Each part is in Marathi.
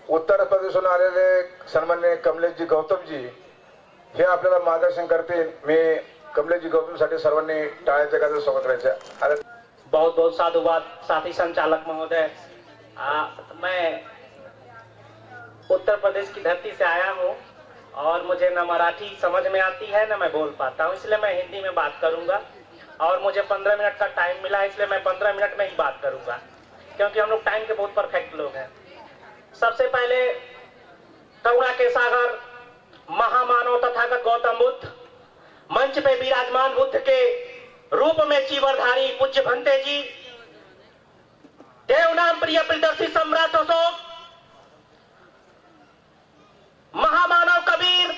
उत्तर प्रदेशहून आलेले सन्माननीय कमलेशजी गौतमजी हे आपल्याला मार्गदर्शन करतील। मी कमलेशजी गौतमसाठी सर्वांनी टाळ्याच्या गजरात स्वागत करायचे। बहुत बहुत साधुवाद साथी संचालक महोदय। मैं उत्तर प्रदेश की धरती से आया हूँ और मुझे न मराठी समझ में आती है न मैं बोल पाता हूँ, इसलिए मैं हिंदी में बात करूंगा और मुझे 15 मिनट का टाइम मिला है, इसलिए मैं 15 मिनट में ही बात करूंगा क्योंकि हम लोग टाइम के बहुत परफेक्ट लोग हैं। सबसे पहले करुणा के सागर महामानव तथागत गौतम बुद्ध, मंच पे विराजमान बुद्ध के रूप में चीवरधारी पूज्य भंते जी, देव नाम प्रिय प्रियदर्शी सम्राट अशोक, महामानव कबीर,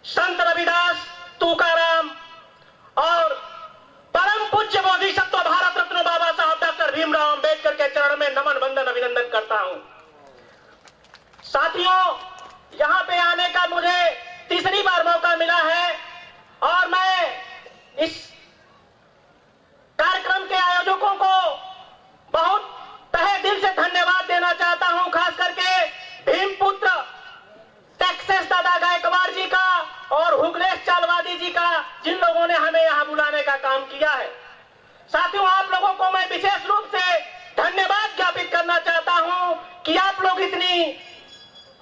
संत रविदास, तुकाराम और परम पूज्य बोधिसत्व भारत रत्न बाबा साहब डॉक्टर भीमराव अंबेडकर के चरण में नमन वंदन अभिनंदन करता हूं। साथियों, यहां पे आने का मुझे तीसरी बार मौका मिला है और मैं इस कार्यक्रम के आयोजकों को बहुत तहे दिल से धन्यवाद देना चाहता हूं, खास करके भीमपुत्र टेक्सास दादा गायकवाड़ जी का और हुगलेश चालवादी जी का, जिन लोगों ने हमें यहां बुलाने का काम किया है। साथियों, आप लोगों को मैं विशेष रूप से धन्यवाद ज्ञापित करना चाहता हूं कि आप लोग इतनी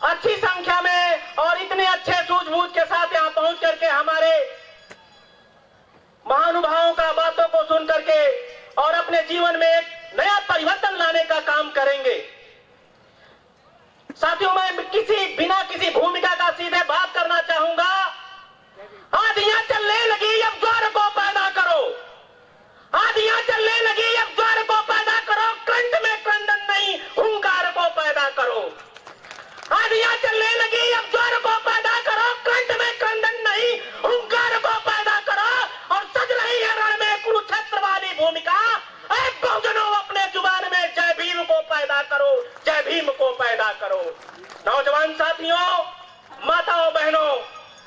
अच्छी संख्या में और इतने अच्छे सूझबूझ के साथ यहां पहुंच करके हमारे महानुभावों का बातों को सुन करके और अपने जीवन में एक नया परिवर्तन लाने का काम करेंगे। साथियों, मैं बिना किसी भूमिका का सीधे बात करना चाहूंगा। आंधियां चलने लगी, अब ज्वार को पैदा करो। आंधियां चलने लगी, अब ज्वार को पैदा करो। कंठ में क्रंदन नहीं, हुंकार को पैदा करो। आंधियां चलने लगी, अब ज्वार को पैदा करो। कंठ में क्रंदन नहीं, हुंकार को पैदा करो। और सज रही है रण में कुरुक्षेत्र वाली भूमिका। एक बहुजनों अपने जुबान में जय भीम को पैदा करो, जय भीम को पैदा करो। नौजवान साथियों, माताओं बहनों,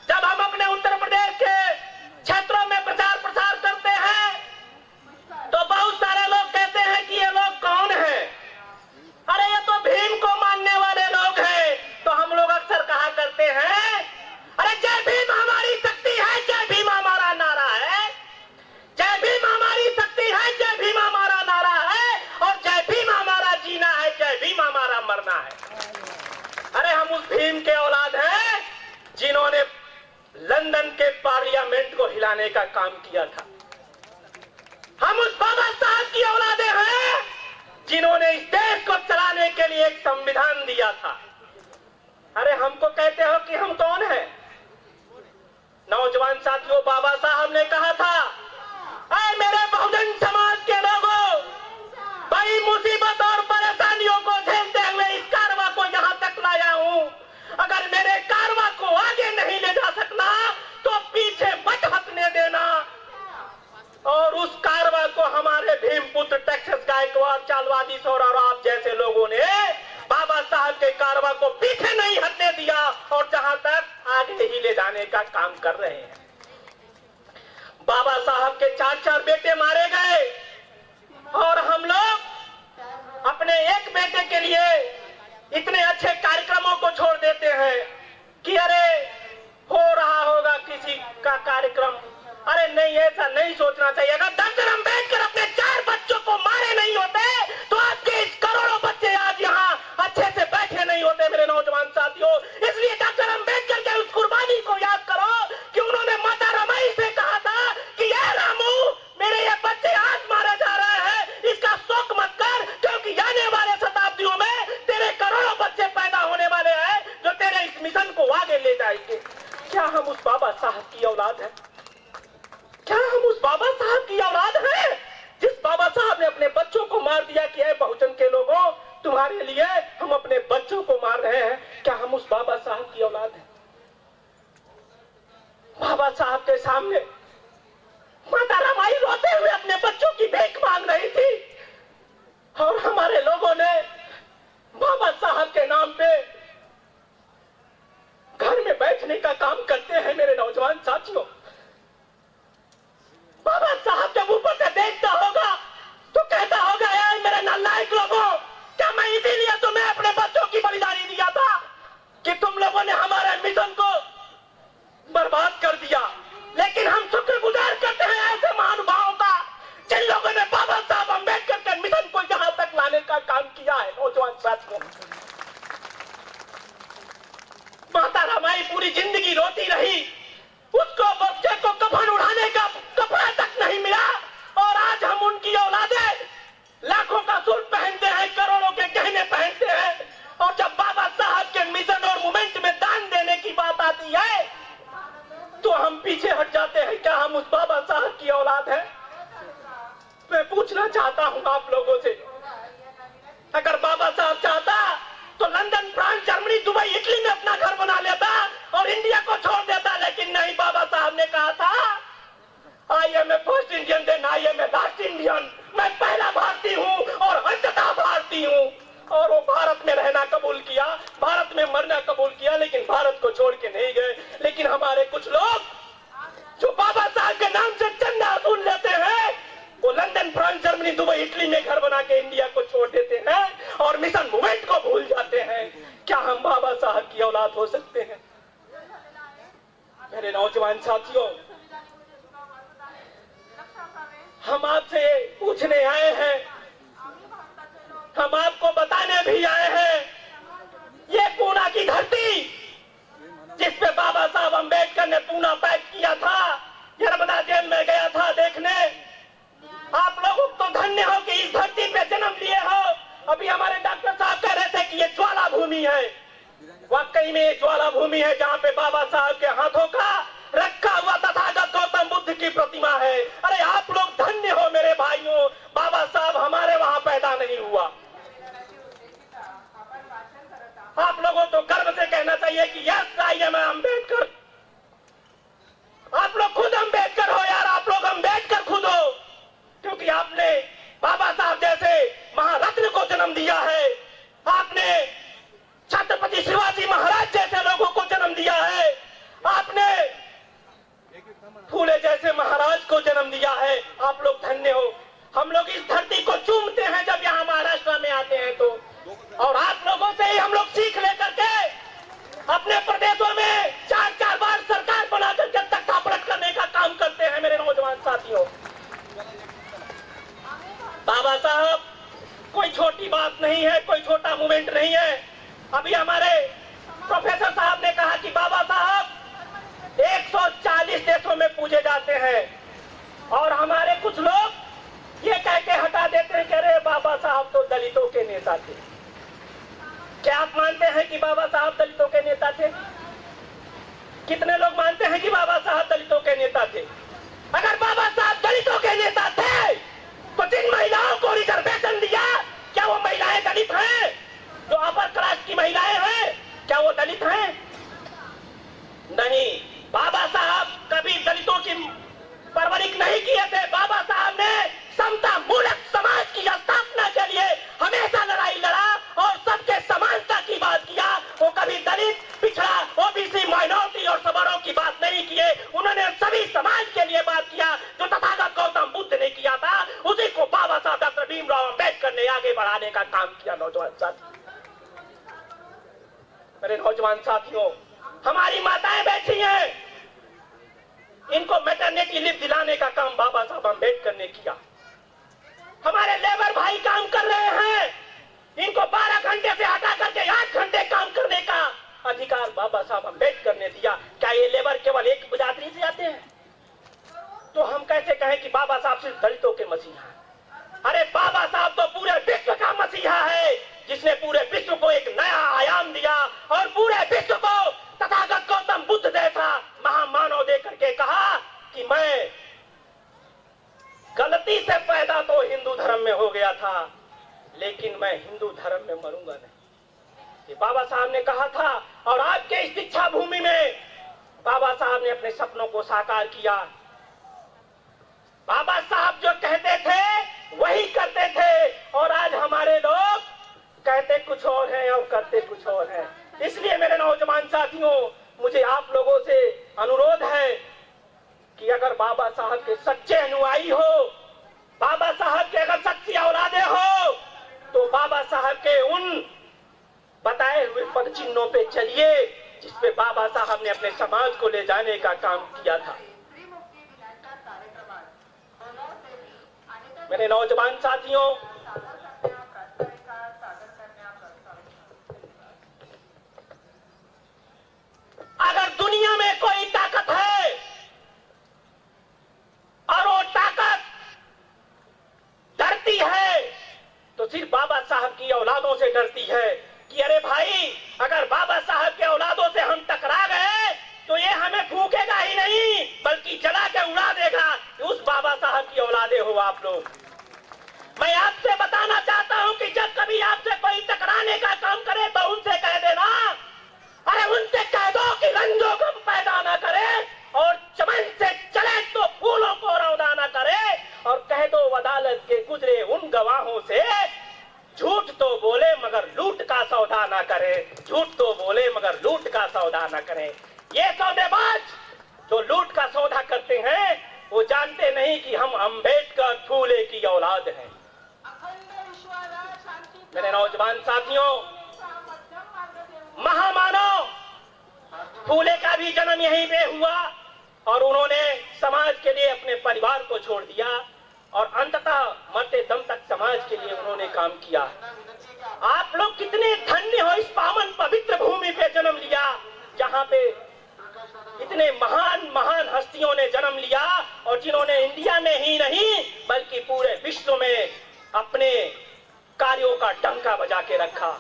जब हम अपने उत्तर प्रदेश के क्षेत्रों में प्रचार प्रसार करते हैं तो बहुत सारे लोग कहते हैं कि ये लोग कौन हैं? अरे ये तो भीम को मानने वाले लोग हैं। तो हम लोग अक्सर कहा करते हैं, अरे जय भीम हमारी शक्ति है, जय भीम हमारा नारा है। जय भीम हमारी शक्ति है, जय भीम हमारा नारा है और जय भीम हमारा जीना है, जय भीम हमारा मरना है। अरे हम उस भीम के औलाद हैं जिन्होंने लंदन के पार्लियामेंट को हिलाने का काम किया था। हम उस बाबा साहब की औलादे हैं जिन्होंने इस देश को चलाने के लिए एक संविधान दिया था। अरे हमको कहते हो कि हम कौन हैं? नौजवान साथियों, बाबा साहब ने कहा था, ऐ मेरे बहुजन समाज के लोगों, बड़ी मुसीबत और परेशानियों को झेलते हुए इस कारवां को यहां तक लाया हूं। अगर मेरे कारवां को आगे नहीं ले जा सकना तो पीछे मत हटने देना। और उस कारवां को हमारे भीमपुत्र टेक्सास गायकवाड़ चालवादी और आप जैसे लोगों ने बाबा साहब के कारवां को पीछे नहीं हटने दिया और जहां तक आगे ही ले जाने का काम कर रहे हैं। बाबा साहब के 4 बेटे मारे गए और हम लोग अपने एक बेटे के लिए इतने अच्छे कार्यक्रमों को छोड़ देते हैं कि अरे हो रहा होगा किसी का कार्यक्रम। अरे नहीं, ऐसा नहीं सोचना चाहिए। अगर डॉक्टर अंबेडकर अपने 4 बच्चों को मारे नहीं होते तो आपके इस करोड़ों बच्चे आज यहाँ अच्छे से बैठे नहीं होते मेरे नौजवान साथियों। इसलिए डॉक्टर अंबेडकर के उस कुर्बानी को याद करो कि उन्होंने माता रमाई से कहा था कि ये रामू, मेरे ये बच्चे आज मारे जा रहे हैं, इसका शोक मत कर, क्योंकि आने वाले शताब्दियों में तेरे करोड़ों बच्चे पैदा होने वाले हैं जो तेरे इस मिशन को आगे ले जाएंगे। क्या हम उस बाबा साहब की औलाद हैं? क्या हम उस बाबा साहब की औलाद हैं जिस बाबा साहब ने अपने बच्चों को मार दिया कि ऐ बहुजन के लोगों, तुम्हारे लिए हम अपने बच्चों को मार रहे हैं? क्या हम उस बाबा साहब की औलाद हैं? बाबा साहब के सामने माता रमाई रोते हुए अपने बच्चों की भीख मांग रही थी और हमारे लोगों ने बाबा साहब के नाम पे घर में बैठने का काम करते हैं मेरे नौजवान साथियों। बाबा साहब जब ऊपर से देखता होगा तो कहता होगा, यार मेरे नालायक लोगों, क्या मैं इसीलिए तुम्हें अपने बच्चों की बलिदानी दिया पूछना चाहता हूं आप लोगों से, अगर बाबा साहब चाहता तो London, France, Germany, Dubai, Italy में अपना घर बना लेता और इंडिया को छोड़ देता, लेकिन नहीं, बाबा साहब ने कहा था I am a first Indian, then I am a last Indian. मैं पहला भारतीय हूं और अंततः भारतीय हूं। और वो भारत में रहना कबूल किया, भारत में मरना कबूल किया, लेकिन भारत को छोड़ के नहीं गए। लेकिन हमारे कुछ लोग जो बाबा साहब के नाम से चंदा वसूल लेते हैं, वो London, France, Germany, Dubai, Italy में घर बना के इंडिया को छोड़ देते हैं और मिशन मूवमेंट को भूल जाते हैं। क्या हम बाबा साहब की औलाद हो सकते हैं? मेरे नौजवान साथियों, हम आपसे पूछने आए हैं, हम आपको बताने भी आए हैं, ये पूना की धरती जिस पे बाबा साहब अम्बेडकर ने पूना पैक किया था, नर्मदा जेल में गया था देखने, आप लोग तो धन्य हो कि इस धरती पे जन्म लिए हो। अभी हमारे डॉक्टर साहब कह रहे थे कि ये ज्वाला भूमि है, वाकई में ये ज्वाला भूमि है जहाँ पे बाबा साहब के हाथों का रखा हुआ तथागत गौतम बुद्ध की प्रतिमा है। अरे आप लोग धन्य हो मेरे भाइयों, बाबा साहब हमारे वहां पैदा नहीं हुआ। आप लोगों तो गर्व से कहना चाहिए कि यस आई एम अम्बेडकर। आप लोग खुद अम्बेडकर हो यार, आप लोग अम्बेडकर खुद हो, क्योंकि आपने बाबा साहब जैसे महारत्न को जन्म दिया है, आपने छत्रपति शिवाजी महाराज जैसे लोगों को जन्म दिया है, आपने फूले जैसे महाराज को जन्म दिया है। आप लोग धन्य हो। हम लोग इस धरती को चूमते हैं जब यहाँ महाराष्ट्र में आते हैं तो, और आप लोगों से ही हम लोग सीख लेकर के अपने प्रदेशों में 4-4 बार सरकार बना करके तख्ता पलट करने का काम करते हैं। मेरे नौजवान साथियों, बाबा साहब कोई छोटी बात नहीं है, कोई छोटा मूवमेंट नहीं है। अभी हमारे प्रोफेसर साहब ने कहा कि बाबा साहब 140 देशों में पूजे जाते हैं, और हमारे कुछ लोग ये कह के हटा देते हैं कि अरे बाबा साहब तो दलितों के नेता थे। क्या आप मानते हैं कि बाबा साहब दलितों के नेता थे? कितने लोग मानते हैं कि बाबा साहब दलितों के नेता थे? अगर बाबा साहब दलितों के नेता थे तो जिन महिलाओं को रिजर्वेशन दिया, क्या वो महिलाएं दलित हैं? जो अपर कास्ट की महिलाएं हैं, क्या वो दलित हैं? नहीं, बाबा साहब कभी दलितों की परवरिश नहीं किए थे। बाबा साहब ने समता मूलक समाज की स्थापना के लिए हमेशा लड़ाई लड़ा और सबके समानता की बात किया। वो कभी दलित, पिछड़ा, ओबीसी, माइनॉरिटी और सवर्णों की बात नहीं किए। उन्होंने सभी समाज के लिए बात किया। जो तथागत गौतम बुद्ध ने किया था, उसी को बाबा साहब डॉक्टर भीमराव अम्बेडकर ने आगे बढ़ाने का काम किया। नौजवान साथी, मेरे नौजवान साथियों, हमारी माताएं बैठी हैं, इनको मैटरनिटी लीव दिलाने का काम बाबा साहब अम्बेडकर ने किया। हमारे लेबर भाई काम कर रहे हैं, इनको 12 घंटे से हटा करके 8 घंटे काम करने का अधिकार बाबा साहब अम्बेडकर ने दिया। क्या ये लेबर केवल एक बिरादरी से आते हैं? तो हम कैसे कहें कि बाबा साहब सिर्फ दलितों के मसीहा हैं? अरे बाबा साहब तो पूरे विश्व का मसीहा है, जिसने पूरे विश्व को एक नया आयाम दिया और पूरे विश्व को तथागत गौतम बुद्ध जैसा महामानव दे करके कहा कि मैं गलती से पैदा तो हिंदू धर्म में हो गया था, लेकिन मैं हिंदू धर्म में मरूंगा नहीं। ये बाबा साहब ने कहा था, और आपके इस दीक्षा भूमि में बाबा साहब ने अपने सपनों को साकार किया। बाबा साहब जो कहते थे वही करते थे, और आज हमारे लोग कहते कुछ और हैं और करते कुछ और हैं। इसलिए मेरे नौजवान साथियों, मुझे आप लोगों से अनुरोध है कि अगर बाबा साहब के सच्चे अनुयायी हो, बाबा साहब के अगर सच्ची औलादे हो, तो बाबा साहब के उन बताए हुए पद चिन्हों पे चलिए जिसपे बाबा साहब ने अपने समाज को ले जाने का काम किया था। मेरे नौजवान साथियों, अगर दुनिया में कोई ताकत है और वो ताकत डरती है तो सिर्फ बाबा साहब की औलादों से डरती है कि अरे भाई, अगर बाबा साहब के औलादों से हम टकरा गए तो ये हमें फूकेगा ही नहीं बल्कि जला के उड़ा देगा। उस बाबा साहब की औलादे हो आप लोग। मैं आपसे बताना चाहता हूं कि जब कभी आपसे कोई टकराने का काम करे तो उनसे कह देना, अरे उनसे कह दो कि रंजो गम पैदा ना करे और चमन से चले तो फूलों को रौदा ना करे, और कह दो अदालत के गुजरे उन गवाहों से, झूठ तो बोले मगर लूट का सौदा ना करे, झूठ तो बोले मगर लूट का सौदा ना करे। ये सौदेबाज जो लूट का सौदा करते हैं वो जानते नहीं कि हम अंबेडकर फूले की औलाद हैं। मेरे नौजवान साथियों, महामानव फूले का भी जन्म यहीं पे हुआ और उन्होंने समाज के लिए अपने परिवार को छोड़ दिया और अंततः मरते दम तक समाज के लिए उन्होंने काम किया। आप लोग कितने धन्य हो, इस पावन पवित्र भूमि पे जन्म लिया जहाँ पे इतने महान महान हस्तियों ने जन्म लिया और जिन्होंने इंडिया में ही नहीं बल्कि पूरे विश्व में अपने कार्यों का डंका बजा के रखा।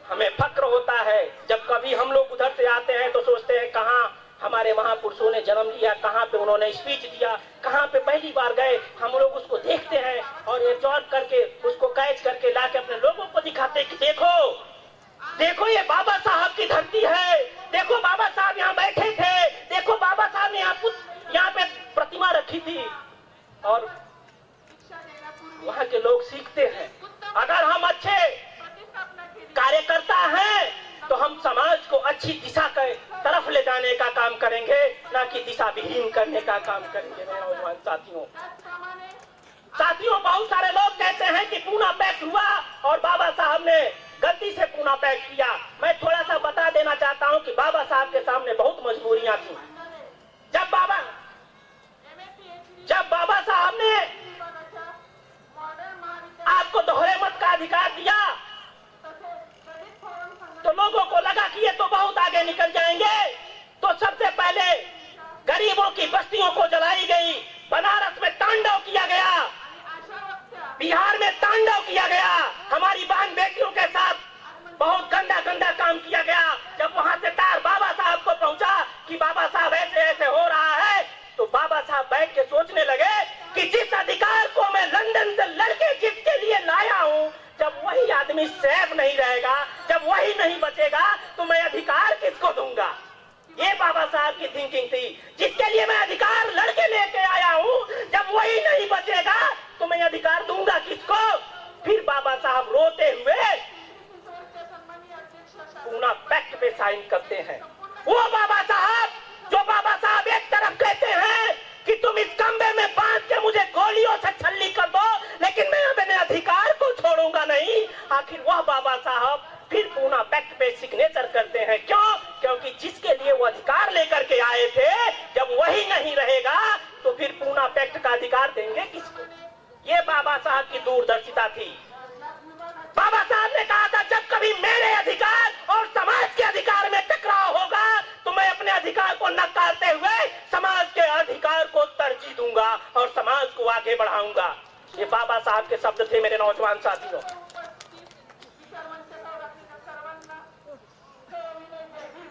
हमें फक्र होता है जब कभी हम लोग उधर से आते हैं तो सोचते हैं कहाँ हमारे महापुरुषों ने जन्म लिया, कहाँ पे उन्होंने स्पीच दिया, कहाँ पे पहली बार गए। हम लोग उसको देखते हैं और एब्जॉर्ब करके उसको कैच करके लाके अपने लोगों को दिखाते हैं कि देखो देखो ये बाबा साहब की धरती है, देखो बाबा साहब यहाँ बैठे थे, देखो बाबा साहब ने यहाँ पे प्रतिमा रखी थी। और वहाँ के लोग सीखते हैं। अगर हम अच्छे कार्यकर्ता हैं तो हम समाज को अच्छी दिशा के तरफ ले जाने का काम करेंगे, ना कि दिशा विहीन करने का काम करेंगे। मेरे नौजवान साथियों, बहुत सारे लोग कहते हैं कि पूना पैक्ट हुआ और बाबा साहब ने गलती से पूना पैक्ट किया। मैं थोड़ा सा बता देना चाहता हूं कि बाबा साहब के सामने बहुत मजबूरियां थी। जब बाबा साहब ने आपको दोहरे मत का अधिकार दिया तो लोगों को लगा कि ये तो बहुत आगे निकल जाएंगे, तो सबसे पहले गरीबों की बस्तियों को जलाई गई, बनारस में तांडव किया गया, बिहार में तांडव किया गया, हमारी बहन बेटियों के साथ बहुत गंदा गंदा काम किया गया। जब वहां से तार बाबा साहब को पहुंचा कि बाबा साहब ऐसे ऐसे हो रहा है, तो बाबा साहब बैठ के सोचने लगे कि जिस अधिकार को मैं लंदन से लड़के जिसके लिए लाया हूं, जब वही आदमी सेफ नहीं रहेगा, जब वही नहीं बचेगा तो मैं अधिकार किसको दूंगा। ये बाबा साहब की थिंकिंग थी। जिसके लिए मैं अधिकार लड़के लेके आया हूं, जब वही नहीं बचेगा तो मैं अधिकार दूंगा किसको। फिर बाबा साहब रोते हुए पूना पैक्ट पे साइन करते हैं। वो बाबा साहब जो बाबा साहब एक तरफ कहते हैं कि तुम इस कमरे में बांध के मुझे गोलियों से छल्ली कर दो, लेकिन मैं अपने अधिकार को छोड़ूंगा नहीं। आखिर वह बाबा साहब फिर पूना पैक्ट पे सिग्नेचर करते हैं। क्यों? क्योंकि जिसके लिए वो अधिकार लेकर के आए थे, जब वही नहीं रहेगा तो फिर पूना पैक्ट का अधिकार देंगे किसको। ये बाबा साहब की दूरदर्शिता थी। बाबा साहब ने कहा था जब कभी मेरे अधिकार और समाज के अधिकार में टकराव होगा तो मैं अपने अधिकार को नकारते हुए समाज के अधिकार को तरजीह दूंगा और समाज को आगे बढ़ाऊंगा। ये बाबा साहब के शब्द थे मेरे नौजवान साथियों।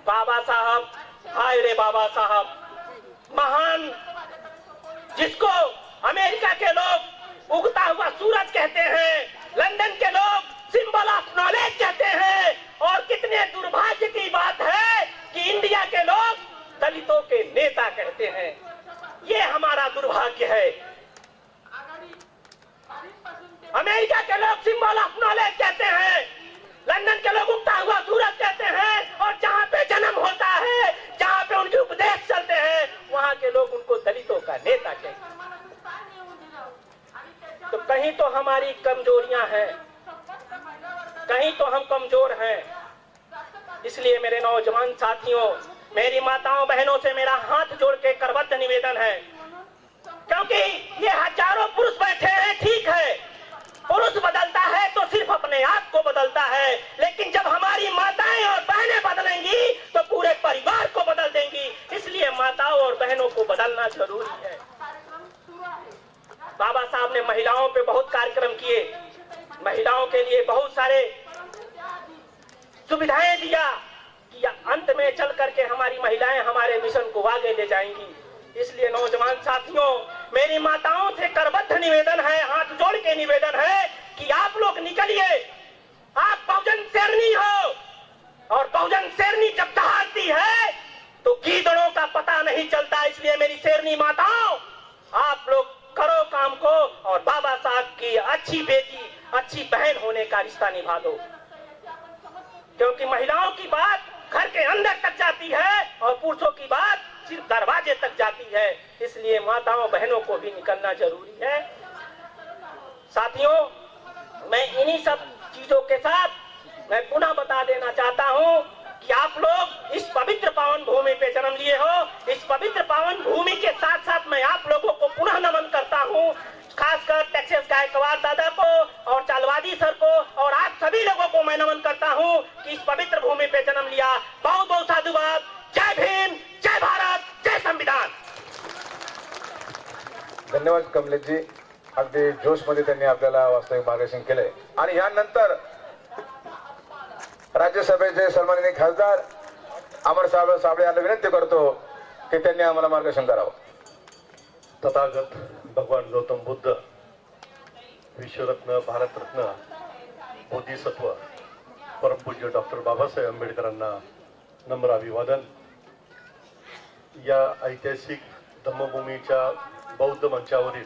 बाबा साहब, हाय रे बाबा साहब, महान, जिसको अमेरिका के लोग उगता हुआ सूरज कहते हैं, लंदन के लोग सिंबल ऑफ नॉलेज कहते हैं, और कितने दुर्भाग्य की बात है कि इंडिया के लोग दलितों के नेता कहते हैं। ये हमारा दुर्भाग्य है। अमेरिका के लोग सिंबल ऑफ नॉलेज कहते हैं, लंदन के लोग उगता हुआ सूरज कहते हैं, और जहाँ पे जन्म होता है, जहाँ पे उनके उपदेश चलते हैं, वहाँ के लोग उनको दलितों का नेता कहते हैं। तो कहीं तो हमारी कमजोरियां हैं, कहीं तो हम कमजोर हैं। इसलिए मेरे नौजवान साथियों, मेरी माताओं बहनों से मेरा हाथ जोड़ के करबद्ध निवेदन है, क्योंकि ये हजारों पुरुष बैठे हैं, ठीक है, पुरुष बदलता है तो सिर्फ अपने आप को बदलता है, लेकिन जब हमारी माताएं और बहनें बदलेंगी तो पूरे परिवार को बदल देंगी। इसलिए माताओं और बहनों को बदलना जरूरी है। बाबा साहब ने महिलाओं पे बहुत कार्यक्रम किए, महिलाओं के लिए बहुत सारे सुविधाएं दिया कि अंत में चल करके हमारी महिलाएं हमारे मिशन को आगे ले जाएंगी। इसलिए नौजवान साथियों, मेरी माताओं से करबद्ध निवेदन है, हाथ जोड़ के निवेदन है कि आप लोग निकलिए। आप बहुजन शेरनी हो और बहुजन शेरनी जब दहाड़ती है तो गीदड़ों का पता नहीं चलता। इसलिए मेरी शेरनी माताओं, आप लोग करो काम को और बाबा साहब की अच्छी बेटी, अच्छी बहन होने का रिश्ता निभा दो, क्योंकि महिलाओं की बात घर के अंदर तक जाती है और पुरुषों की बात सिर्फ दरवाजे तक जाती है। इसलिए माताओं बहनों को भी निकलना जरूरी है। साथियों, मैं इन्हीं सब चीजों के साथ मैं पुनः बता देना चाहता हूं कि आप लोग इस पवित्र पावन भूमि पे जन्म लिए हो। इस पवित्र पावन भूमि के साथ साथ मैं आप लोगों को पुनः नमन करता हूं, खासकर टेक्सास गायकवाड़ दादा को और चालवादी सर को और आप सभी लोगों को मैं नमन करता हूं कि इस पवित्र भूमि पे जन्म लिया। बहुत बहुत साधुवाद। जय भीम, जय भारत, जय संविधान। धन्यवाद कमलेशजी, अगदी जोशमध्ये त्यांनी आपल्याला वास्तविक मार्गदर्शन केलंय. आणि यानंतर राज्यसभेचे सन्माननीय खासदार अमरसाहेब साबळे यांना विनंती करतो की त्यांनी आम्हाला मार्गदर्शन करावं. तथागत भगवान गौतम बुद्ध, विश्वरत्न, भारतरत्न, बोधिसत्व, परमपूज्य डॉक्टर बाबासाहेब आंबेडकरांना नम्र अभिवादन. या ऐतिहासिक धम्मभूमीच्या बौद्ध मंचावरील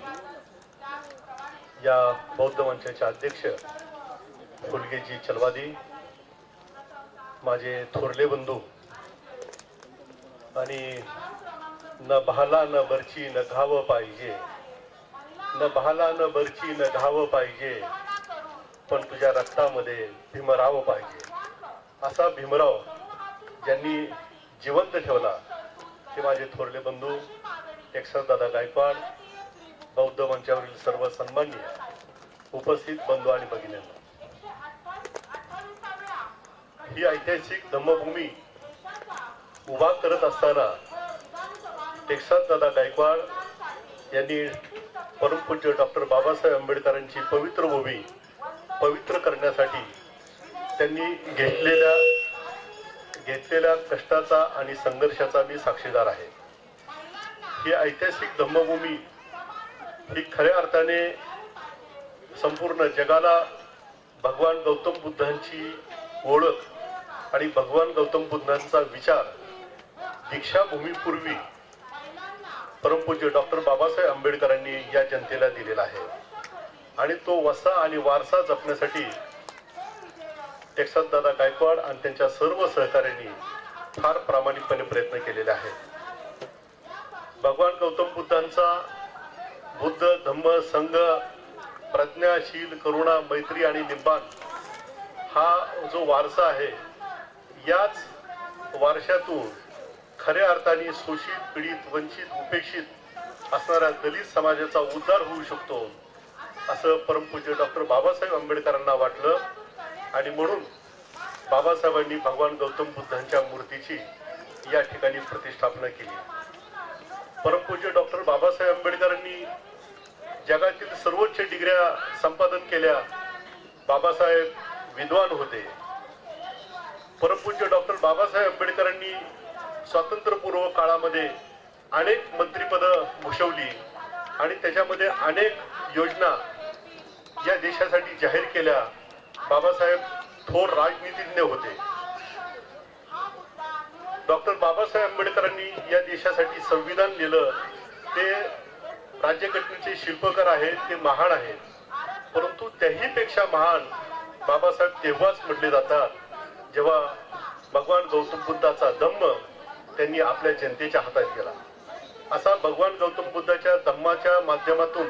या बौद्ध मंचाचे अध्यक्ष फुलगेजी चलवादी, माझे थोरले बंधू आणि न बहाला न बरची न घाव पाहिजे, न बहाला न बरची न घाव पाहिजे, पण तुझ्या रक्तामध्ये भीमराव पाहिजे. असा भीमराव ज्यांनी जिवंत ठेवला ते माझे थोरले बंधू टेक्सास दादा गायकवाड, बौद्ध मंचावरील सर्व सन्माननीय उपस्थित बंधू आणि भगिनींनो, ही ऐतिहासिक धम्मभूमी उभा करत असताना टेक्सास दादा गायकवाड यांनी परमपूज्य डॉक्टर बाबासाहेब आंबेडकरांची पवित्र भूमी पवित्र करण्यासाठी त्यांनी घेतलेल्या कष्टाचा आणि संघर्षाचा मी साक्षीदार आहे. ही ऐतिहासिक धम्मभूमी ही खऱ्या अर्थाने संपूर्ण जगाला भगवान गौतम बुद्धांची ओळख आणि भगवान गौतम बुद्धांचा विचार दीक्षाभूमीपूर्वी परमपूज्य डॉक्टर बाबासाहेब आंबेडकरांनी या जनतेला दिलेला आहे. आणि तो वसा आणि वारसा जपण्यासाठी टेक्सास दादा गायकवाड आणि त्यांच्या सर्व सहकाऱ्यांनी फार प्रामाणिकपणे प्रयत्न केलेले आहेत. भगवान गौतम बुद्धांचा बुद्ध धम्म संघ प्रज्ञाशील करुणा मैत्री आणि निब्बाण हा जो वारसा आहे, याच वारशातून खऱ्या अर्थाने शोषित, पीडित, वंचित, उपेक्षित असणाऱ्या दलित समाजाचा उद्धार होऊ शकतो असं परमपूज्य डॉक्टर बाबासाहेब आंबेडकरांना वाटलं. आणि म्हणून बाबासाहेबांनी भगवान गौतम बुद्धांच्या मूर्तीची या ठिकाणी प्रतिष्ठापना केली. परमपूज्य डॉक्टर बाबासाहेब आंबेडकरांनी जगातील सर्वोच्च डिग्र्या संपादन केल्या. बाबासाहेब विद्वान होते. परमपूज्य डॉक्टर बाबासाहेब आंबेडकरांनी स्वातंत्र्यपूर्व काळामध्ये अनेक मंत्रिपद भूषवली आणि त्याच्यामध्ये अनेक योजना या देशासाठी जाहीर केल्या. बाबासाहेब थोर राजनीतिज्ञ होते. डॉक्टर बाबासाहेब आंबेडकरांनी या देशासाठी संविधान लिहिलं. ते राज्यघटनेचे शिल्पकार आहेत, ते महान आहेत. परंतु त्याही पेक्षा महान बाबासाहेब तेव्हाच म्हटले जातात जेव्हा भगवान गौतम बुद्धाचा धम्म त्यांनी आपल्या जनतेच्या हातात केला. असा भगवान गौतम बुद्धाच्या धम्माच्या माध्यमातून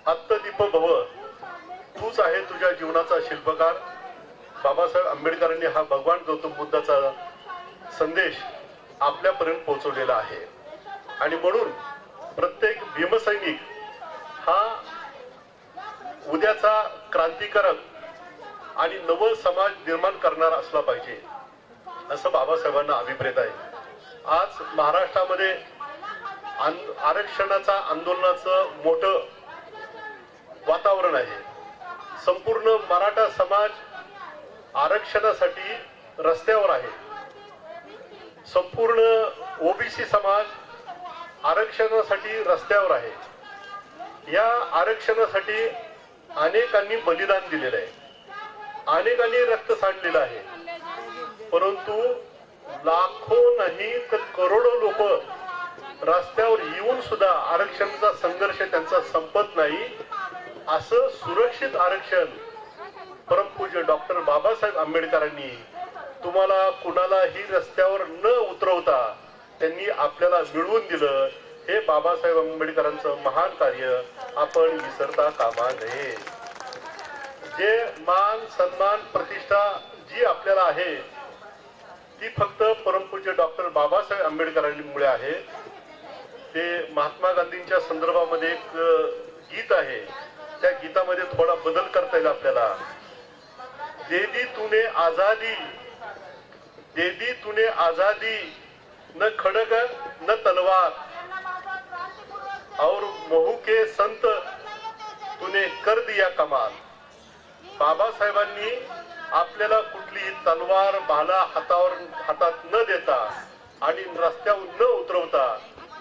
आत्मदीप भव, तूच आहे तुझ्या जीवनाचा शिल्पकार, बाबासाहेब आंबेडकरांनी हा भगवान गौतम बुद्धाचा संदेश आपल्यापर्यंत पोहोचवलेला आहे. आणि म्हणून प्रत्येक भीमसैनिक हा उद्याचा क्रांतिकारक आणि नव समाज निर्माण करणारा असला पाहिजे असं बाबासाहेबांना अभिप्रेत आहे. आज महाराष्ट्रामध्ये आरक्षणाचा आंदोलनाचं मोठं वातावरण आहे. संपूर्ण मराठा समाज आरक्षणासाठी रस्त्यावर आहे. संपूर्ण ओबीसी समाज आरक्षणासाठी रस्त्यावर आहे. या आरक्षणासाठी अनेकांनी बलिदान दिलेलं आहे, अनेकांनी रक्त सांडलेलं आहे. परंतु लाखो नाही तर करोडो लोक रस्त्यावर येऊन सुद्धा आरक्षणाचा संघर्ष त्यांचा संपत नाही. असं सुरक्षित आरक्षण परमपूज्य डॉक्टर बाबासाहेब आंबेडकरांनी तुम्हाला कुणालाही रस्त्यावर न उतरवता त्यांनी आपल्याला मिळवून दिलं. हे बाबासाहेब आंबेडकरांचं महान कार्य आपण विसरता कामा नये. जे मान सन्मान प्रतिष्ठा जी आपल्याला आहे ती फक्त परमपूज्य डॉक्टर बाबासाहेब आंबेडकरांमुळे आहे. ते महात्मा गांधींच्या संदर्भामध्ये एक गीत आहे, त्या गीतामध्ये थोडा बदल करता येईल आपल्याला. दे दी तूने आजादी न खड़ग न तलवार और महू के संत तूने कर दिया कमाल. बाबासाहेबांनी आपल्याला कुठली तलवार भाला हातात न देता आणि रस्त्यावर न उतरवता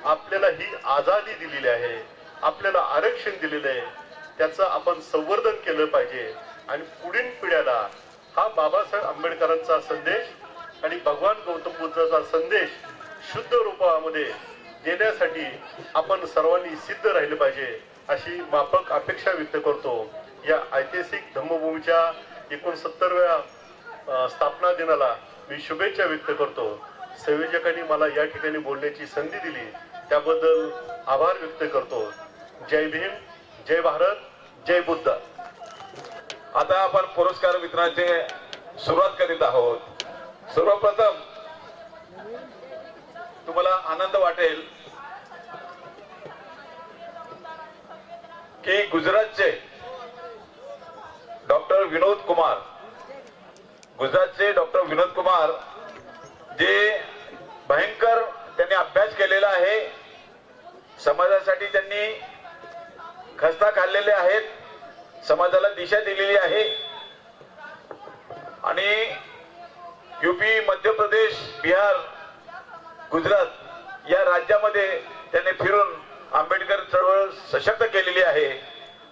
आपल्याला ही आझादी दिलेली आहे, आपल्याला आरक्षण दिलेलं आहे. त्याचं आपण संवर्धन केलं पाहिजे आणि पुढील पिढ्याला हा बाबासाहेब आंबेडकरांचा संदेश आणि भगवान गौतम बुद्धाचा संदेश शुद्ध रूपामध्ये देण्यासाठी आपण सर्वांनी सिद्ध राहिले पाहिजे अशी माफक अपेक्षा व्यक्त करतो. या ऐतिहासिक धम्मभूमीच्या 69व्या स्थापना दिनाला मी शुभेच्छा व्यक्त करतो. संयोजकांनी मला या ठिकाणी बोलण्याची संधी दिली त्याबद्दल आभार व्यक्त करतो. जय भीम, जय भारत, जय बुद्ध. आता आपण पुरस्कार वितरणाची सुरुवात करीत आहोत. सर्वप्रथम तुम्हाला आनंद वाटेल की गुजरातचे डॉक्टर विनोद कुमार जे भयंकर त्यांनी अभ्यास केलेला आहे, समाजासाठी त्यांनी खस्ता खाल्लेले आहेत, समाजाला दिशा दिलेली आहे आणि यूपी, मध्य प्रदेश, बिहार, गुजरात या राज्यामध्ये त्यांनी फिरून आंबेडकर चळवळ सशक्त केलेली आहे.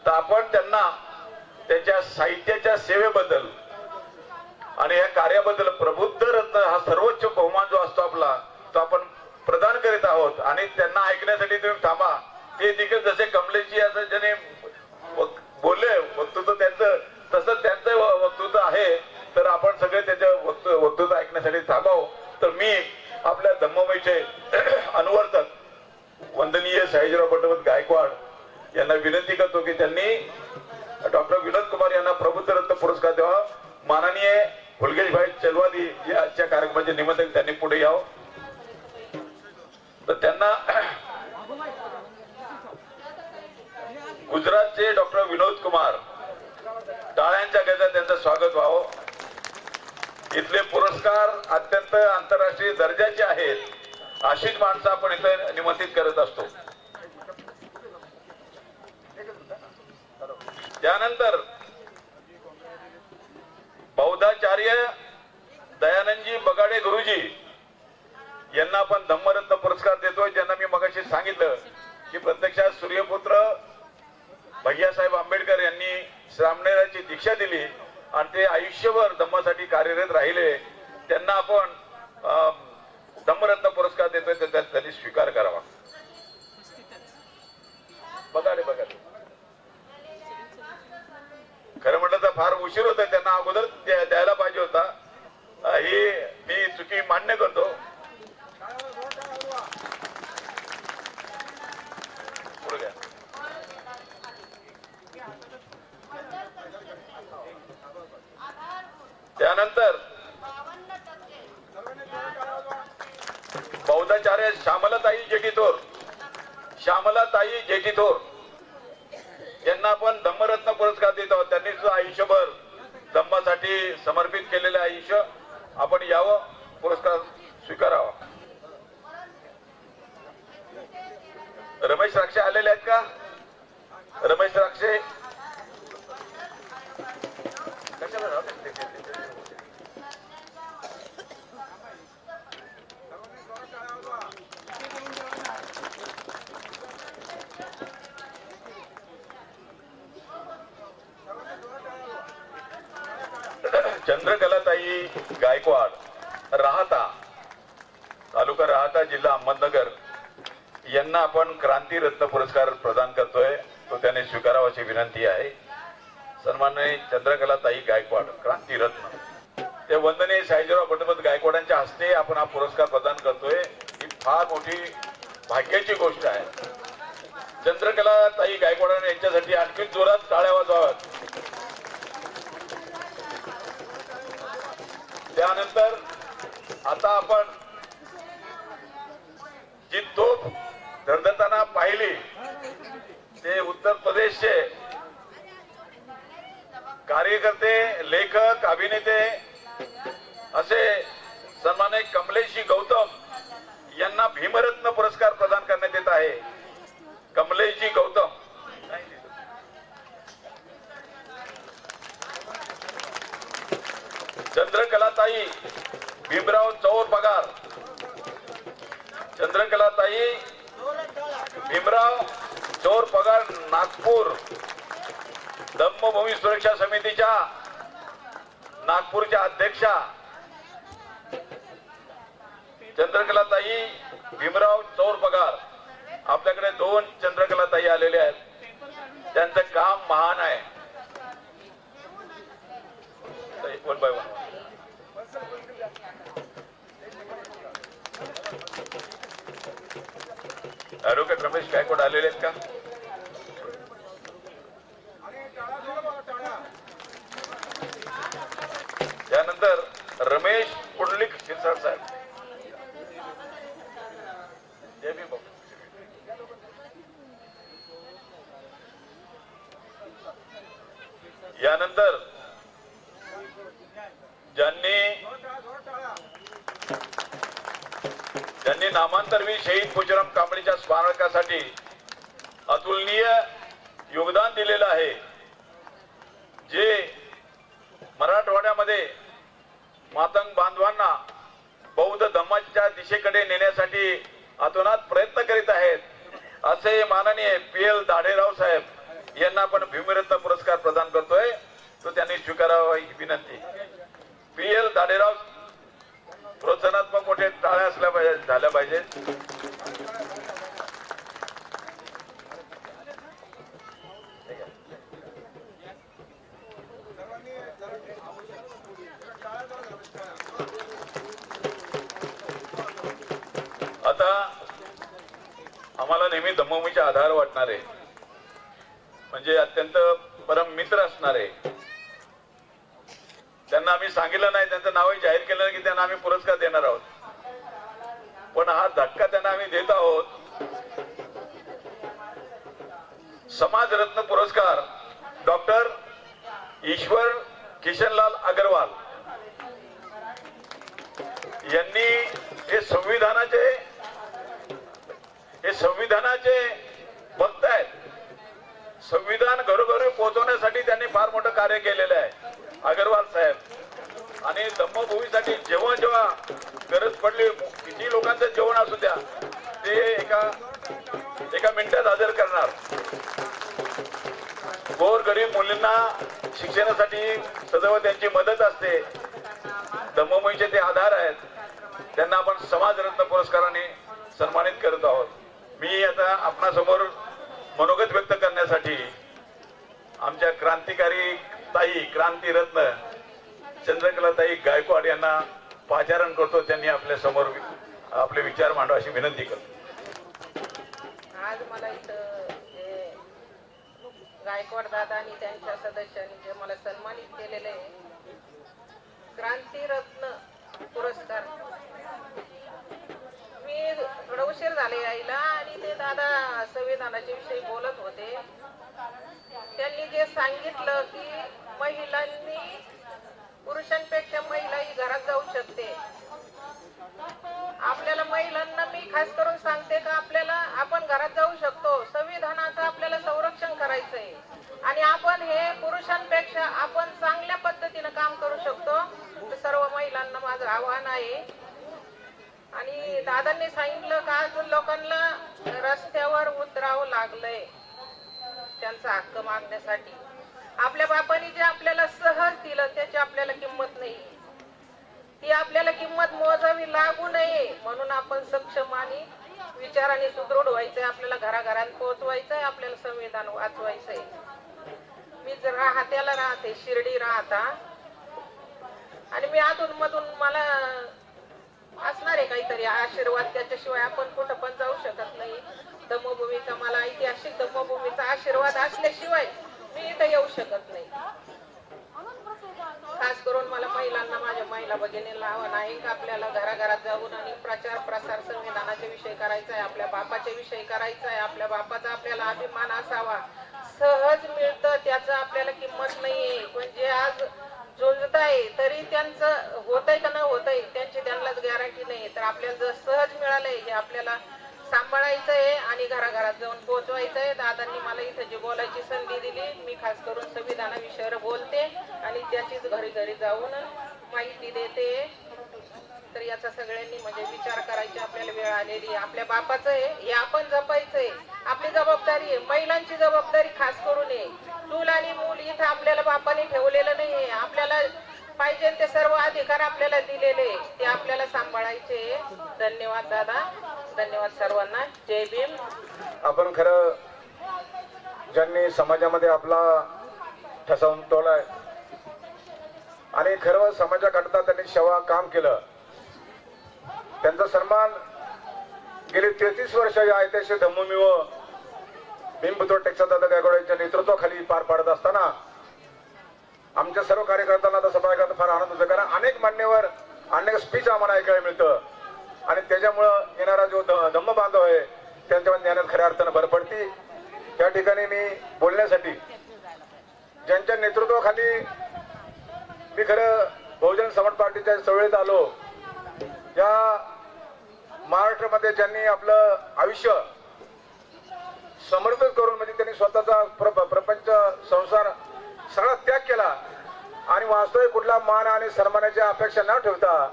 तर आपण त्यांना त्यांच्या साहित्याच्या सेवेबद्दल आणि या कार्याबद्दल प्रबुद्ध रत्न हा सर्वोच्च बहुमान जो असतो आपला तो आपण प्रदान करीत आहोत. आणि त्यांना ऐकण्यासाठी तुम्ही थांबा. ते देखील जसे कमलेशजी असं ज्याने बोलले वक्तृत्व त्यांचं तसं त्यांचं वक्तृत्व आहे, तर आपण सगळे त्याचं वक्तृत्व ऐकण्यासाठी थांबावं. तर मी आपल्या धम्ममयचे अनुवर्तक वंदनीय सयाजीराव बंडवत गायकवाड यांना विनंती करतो की त्यांनी डॉक्टर विनोद कुमार यांना प्रबुद्ध रत्न पुरस्कार द्यावा. माननीय फुलगेशभाई चलवादी या आजच्या कार्यक्रमाचे निमंत्रक त्यांनी पुढे यावं. तर त्यांना गुजरातचे डॉक्टर विनोद कुमार टाळ्यांच्या गजरात त्यांचं स्वागत व्हावं. इथले पुरस्कार अत्यंत आंतरराष्ट्रीय दर्जाचे आहेत. अशीच माणसं आपण इथे निमंत्रित करत असतो. त्यानंतर बौद्धाचार्य दयानंदजी बगाडे गुरुजी यांना आपण धम्मरत्न पुरस्कार देतोय. ज्यांना मी मगाशी सांगितलं की प्रत्यक्षात सूर्यपुत्र भैयासाहेब आंबेडकर यांनी श्रामणेराची दीक्षा दिली आणि ते आयुष्यभर धम्मासाठी कार्यरत राहिले. त्यांना आपण धम्मरत्न पुरस्कार देतोय, तर त्यांनी स्वीकार करावा. बगाडे खरं म्हटलं तर फार उशीर होता, त्यांना अगोदर द्यायला पाहिजे होता. ही मी चुकी मान्य करतो. पुढे घ्या. त्यानंतर बौद्धाचार्य श्यामलाताई जेठीथोर यांना आपण धम्मरत्न पुरस्कार देत आहोत. त्यांनी सुद्धा आयुष्यभर धम्मासाठी समर्पित केलेले आयुष्य आपण यावं, पुरस्कार स्वीकारावा. रमेश राक्षे आलेले आहेत का? रमेश राक्षे कशाला राहते? चंद्रकलाताई गायकवाड राहता तालुका राहता जिल्हा अहमदनगर यांना आपण क्रांतीरत्न पुरस्कार प्रदान करतोय. तो त्याने स्वीकारावा अशी विनंती आहे. सन्माननीय चंद्रकलाताई गायकवाड क्रांतीरत्न ते वंदनीय सायाजीराव बटपत गायकवाडांच्या हस्ते आपण हा पुरस्कार प्रदान करतोय. ही फार मोठी भाग्याची गोष्ट आहे. चंद्रकलाताई गायकवाडांनी यांच्यासाठी आणखी जोरात टाळ्या वाजवाव्यात. त्यानंतर आता आपण जी तोफ धडधडताना पाहिली ते उत्तर प्रदेशचे कार्यकर्ते, लेखक, अभिनेते असे सन्माननीय कमलेशजी गौतम यांना भीमरत्न पुरस्कार प्रदान करण्यात येत आहे. कमलेशजी गौतम चंद्रकलाताई भीमराव चौर पगार, चंद्रकलाताई भीमराव चौर पगार नागपूर धम्मभूमी सुरक्षा समितीच्या नागपूरच्या अध्यक्षा चंद्रकलाताई भीमराव चौर पगार. आपल्याकडे 2 चंद्रकलाताई आलेले आहेत. त्यांचं काम महान आहे. One by one. Advocate Ramesh Gaikwad आलेले आहेत का? त्यानंतर रमेश पुंडलिक शिरसाट साहेब. यानंतर ज्यांनी नामांतरवीर शहीद पुजराम कांबळेच्या स्मारकासाठी अतुलनीय योगदान दिलेलं आहे, जे मराठवाड्यामध्ये मातंग बांधवांना बौद्ध धम्माच्या दिशेकडे नेण्यासाठी अतोनात प्रयत्न करीत आहेत, असे माननीय PL दाढेराव साहेब यांना आपण भीमरत्न पुरस्कार प्रदान करतोय. तो त्यांनी स्वीकारावा ही विनंती. PL दाढेराव प्रोत्साहनात्मक मोठे टाळ्या असल्या पाहिजे झाल्या पाहिजेत. आता आम्हाला नेहमी धम्मभूमीचे आधार वाटणारे, म्हणजे अत्यंत परम मित्र असणारे, त्यांना आम्ही सांगितलं नाही, त्यांचं नावही जाहीर केलं नाही की त्यांना आम्ही पुरस्कार देणार आहोत, पण हा धक्का त्यांना आम्ही देत आहोत. समाजरत्न पुरस्कार डॉक्टर ईश्वर किशनलाल अग्रवाल यांनी हे संविधानाचे भक्त आहेत. संविधान घरोघरी पोहोचवण्यासाठी त्यांनी फार मोठं कार्य केलेलं आहे अग्रवाल साहेब. आणि धम्मभूमीसाठी जेव्हा जेव्हा गरज पडली, किती लोकांचं जेवण असू द्या, ते एका मिनिटात हजर करणार. गोरगरीब मुलींना शिक्षणासाठी सदैव त्यांची मदत असते. धम्मभूमीचे ते आधार आहेत. त्यांना आपण समाजरत्न पुरस्काराने सन्मानित करत आहोत. मी आता आपणासमोर मनोगत व्यक्त करण्यासाठी आमच्या क्रांतिकारी ताई, क्रांतीरत्न चंद्रकलाताई गायकवाड यांना पाचारण करतो. त्यांनी आपल्या समोर आपले विचार मांडवा अशी विनंती करतो. आज मला इथं गायकवाड दादा आणि त्यांच्या सदस्यांनी जे मला सन्मानित केलेले क्रांतीरत्न पुरस्कार, मी थोडा उशीर झाले यायला आणि ते दादा संविधानाच्या विषयी बोलत होते. त्यांनी जे सांगितलं की महिलांनी पुरुषांपेक्षा महिला ही घरात जाऊ शकते. आपल्याला महिलांना मी खास करून सांगते का आपण घरात जाऊ शकतो. संविधानाचं आपल्याला संरक्षण करायचंय आणि आपण हे पुरुषांपेक्षा आपण चांगल्या पद्धतीनं काम करू शकतो. तर सर्व महिलांना माझं आव्हान आहे. आणि दादांनी सांगितलं का अजून लोकांना रस्त्यावर उतरावं लागलंय त्यांचा हक्क मागण्यासाठी. आपल्या बापाने जे आपल्याला सहज दिलं त्याची आपल्याला किंमत नाही. ती आपल्याला किंमत मोजावी लागू नये म्हणून आपण सक्षम आणि विचाराने सुदृढ व्हायचंय. आपल्याला घराघरात पोहोचवायचंय. आपल्याला संविधान वाचवायचंय. मी जर राहत्याला राहते, शिर्डी राहता, आणि मी अधून मधून मला असणार आहे काहीतरी आशीर्वाद. त्याच्याशिवाय आपण कुठं पण जाऊ शकत नाही. धम्मभूमीचा मला ऐतिहासिक धम्मभूमीचा आशीर्वाद असल्याशिवाय मी इथं येऊ शकत नाही. खास करून मला महिलांना, माझ्या महिला भगिनींना आव्हान आहे की आपल्याला घराघरात जाऊन आणि प्रचार प्रसार संविधानाच्या विषयी करायचा आहे. आपल्या बापाच्या विषयी करायचा आहे. आपल्या बापाचा आपल्याला अभिमान असावा. सहज मिळतं त्याचं आपल्याला किंमत नाहीये. पण जे आज झुंजताय तरी त्यांचं होतंय का न होतंय त्यांची त्यांनाच गॅरंटी नाही. तर आपल्याला जर सहज मिळालंय हे आपल्याला सांभाळायचंय आणि घराघरात जाऊन पोहोचवायचंय. दादांनी मला इथं जी बोलायची संधी दिली, मी खास करून संविधानाविषयावर बोलते आणि त्याचीच घरी घरी जाऊन माहिती देते. तर याचा सगळ्यांनी म्हणजे विचार करायची आपल्याला वेळ आलेली आहे. आपल्या बापाचं आहे हे आपण जपायचंय. आपली जबाबदारी आहे. महिलांची जबाबदारी खास करून आहे. चूल आणि मूल इथं आपल्याला बापाने ठेवलेलं नाहीये. आपल्याला पाहिजे ते सर्व अधिकार आपल्याला दिलेले ते आपल्याला सांभाळायचे. धन्यवाद दादा. धन्यवाद सर्वांना. जय भीम. आपण खरं ज्यांनी समाजामध्ये आपला ठसा उमटवलाय आणि खरं समाजाकरता त्यांनी सेवा काम केलं, त्यांचा सन्मान गेली 33 वर्ष या ऐतिहासिक धम्मभूमी व भीमपुत्र टेक्सादादा गायकवाड यांच्या नेतृत्वाखाली पार पाडत असताना आमच्या सर्व कार्यकर्त्यांना तसं पाहायला फार आनंद होतो. कारण अनेक मान्यवर, अनेक स्पीच आम्हाला ऐकायला मिळतं आणि त्याच्यामुळं येणारा जो धम्म बांधव आहे त्यांच्या ज्ञानात खऱ्या अर्थानं भर पडते. त्या ठिकाणी मी बोलण्यासाठी ज्यांच्या नेतृत्वाखाली मी खरं बहुजन समाज पार्टीच्या चळवळीत आलो, या महाराष्ट्रामध्ये ज्यांनी आपलं आयुष्य समर्पित करून म्हणजे त्यांनी स्वतःचा प्रपंच संसार सगळा त्याग केला आणि वास्तविक कुठला मान आणि सन्मानाच्या अपेक्षा न ठेवता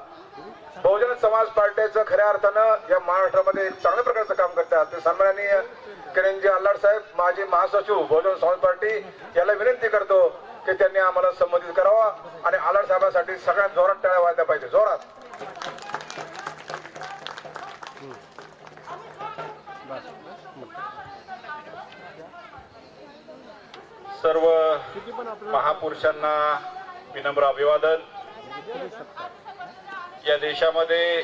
बहुजन समाज पार्टीचं खऱ्या अर्थानं या महाराष्ट्रामध्ये एक चांगल्या प्रकारचं काम करतात. ते सन्माननीय किरणजी आल्हाड साहेब, माजी महासचिव बहुजन समाज पार्टी, याला विनंती करतो की त्यांनी आम्हाला संबोधित करावा आणि आल्हाड साहेबांसाठी सगळ्यात जोरात टाळ्या वाजल्या पाहिजे. जोरात. सर्व महापुरुषांना विनम्र अभिवादन. या देशामध्ये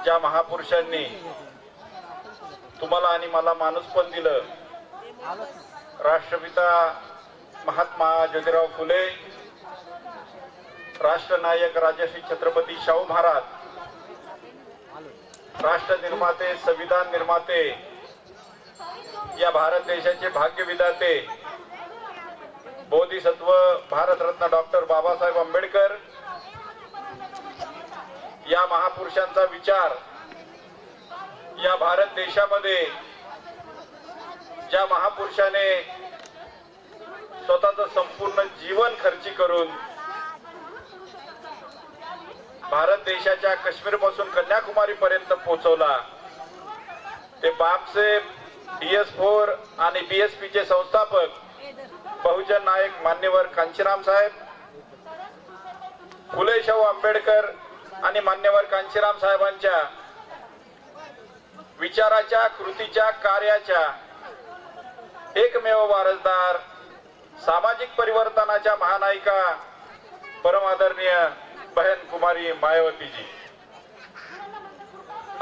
ज्या महापुरुषांनी तुम्हाला आणि मला माणूसपण दिलं, राष्ट्रपिता महात्मा ज्योतिराव फुले, राष्ट्रनायक राजश्री छत्रपती शाहू महाराज, राष्ट्र निर्माते, संविधान निर्माते, या भारत देशाचे भाग्य विधाते, बोधिसत्व भारतरत्न डॉक्टर बाबासाहेब आंबेडकर, या महापुरुषांचा विचार या भारत देशामध्ये ज्या महापुरुषाने स्वतःचं संपूर्ण जीवन खर्ची करून भारत देशाच्या काश्मीर पासून कन्याकुमारी पर्यंत पोहोचवला, ते बापसाहेब DS4 आणि BSP चे संस्थापक बहुजन नायक मान्यवर कांचीराम साहेब, फुले शाहू आंबेडकर आणि मान्यवर कांचीराम साहेबांच्या विचाराच्या, कृतीच्या, कार्याच्या एकमेव वारसदार, सामाजिक परिवर्तनाच्या महानायिका परम आदरणीय बहन कुमारी मायावतीजी.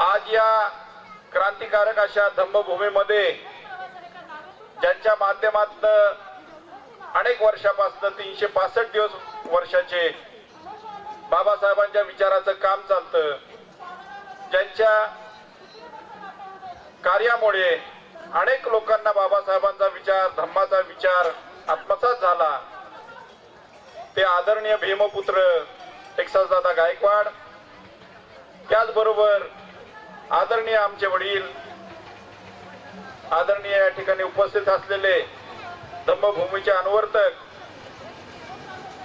आज या क्रांतिकारक अशा धम्मभूमीमध्ये ज्यांच्या माध्यमातून अनेक वर्षापासून 365 दिवस वर्षाचे बाबासाहेबांच्या विचाराचं काम चालतं, ज्यांच्या कार्यामुळे अनेक लोकांना बाबासाहेबांचा विचार, धम्माचा विचार आत्मसात झाला, ते आदरणीय भीमपुत्र टेक्सासदादा गायकवाड, त्याचबरोबर आदरणीय आमचे वडील, आदरणीय या ठिकाणी उपस्थित असलेले धम्मभूमीचे अनुवर्तक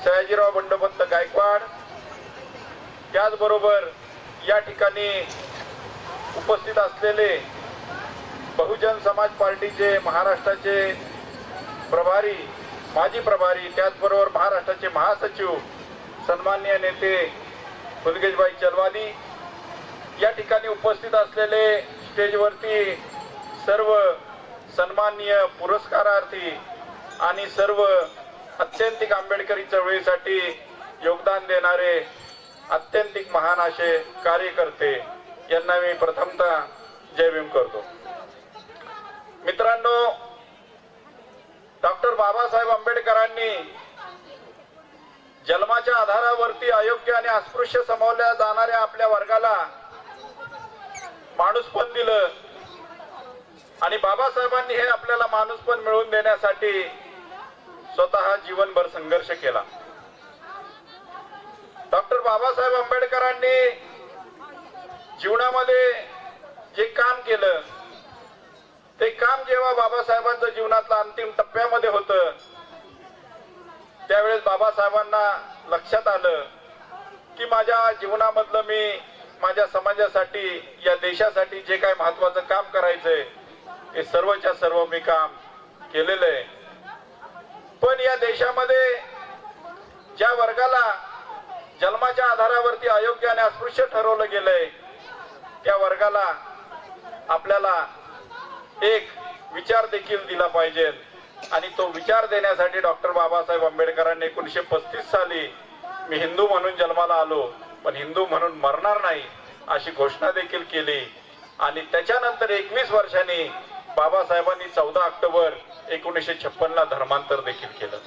सयाजीराव बंडोपंत गायकवाड, त्याचबरोबर या ठिकाणी उपस्थित असलेले बहुजन समाज पार्टीचे महाराष्ट्राचे प्रभारी, माजी प्रभारी, त्याचबरोबर महाराष्ट्राचे महासचिव सन्माननीय नेते फुलगेशभाई चलवादी, या ठिकाणी उपस्थित असलेले स्टेजवरती सर्व सन्माननीय पुरस्कारार्थी आणि सर्व अत्यंतिक आंबेडकरी चळवळीसाठी योगदान देणारे अत्यंतिक महान असे कार्यकर्ते यांना मी प्रथमतः जय भीम करतो. मित्रांनो, डॉक्टर बाबासाहेब आंबेडकरांनी जन्माच्या आधारावरती अयोग्य आणि अस्पृश्य समवल्या जाणाऱ्या आपल्या वर्गाला माणूसपण दिलं आणि बाबासाहेबांनी हे आपल्याला माणूसपण मिळवून देण्यासाठी स्वतः जीवनभर संघर्ष केला. डॉक्टर बाबासाहेब आंबेडकरांनी जीवनामध्ये जे काम केलं ते काम जेव्हा बाबासाहेबांच्या जीवनातलं अंतिम टप्प्यामध्ये होतं त्यावेळेस बाबासाहेबांना लक्षात आलं की माझ्या जीवनामधलं मी माझ्या समाजासाठी, या देशासाठी जे काही महत्वाचं काम करायचंय ते सर्वच्या सर्व मी काम केलेलं आहे. पण या देशामध्ये ज्या वर्गाला जन्माच्या आधारावरती अयोग्य आणि अस्पृश्य ठरवलं गेलंय त्या वर्गाला आपल्याला एक विचार देखील दिला पाहिजे आणि तो विचार देण्यासाठी डॉक्टर बाबासाहेब आंबेडकरांनी 1935 साली मी हिंदू म्हणून जन्माला आलो पण हिंदू म्हणून मरणार नाही अशी घोषणा देखील केली. आणि त्याच्यानंतर 21 वर्षांनी बाबासाहेबांनी 14 ऑक्टोबर 1956 ला धर्मांतर देखील केलं.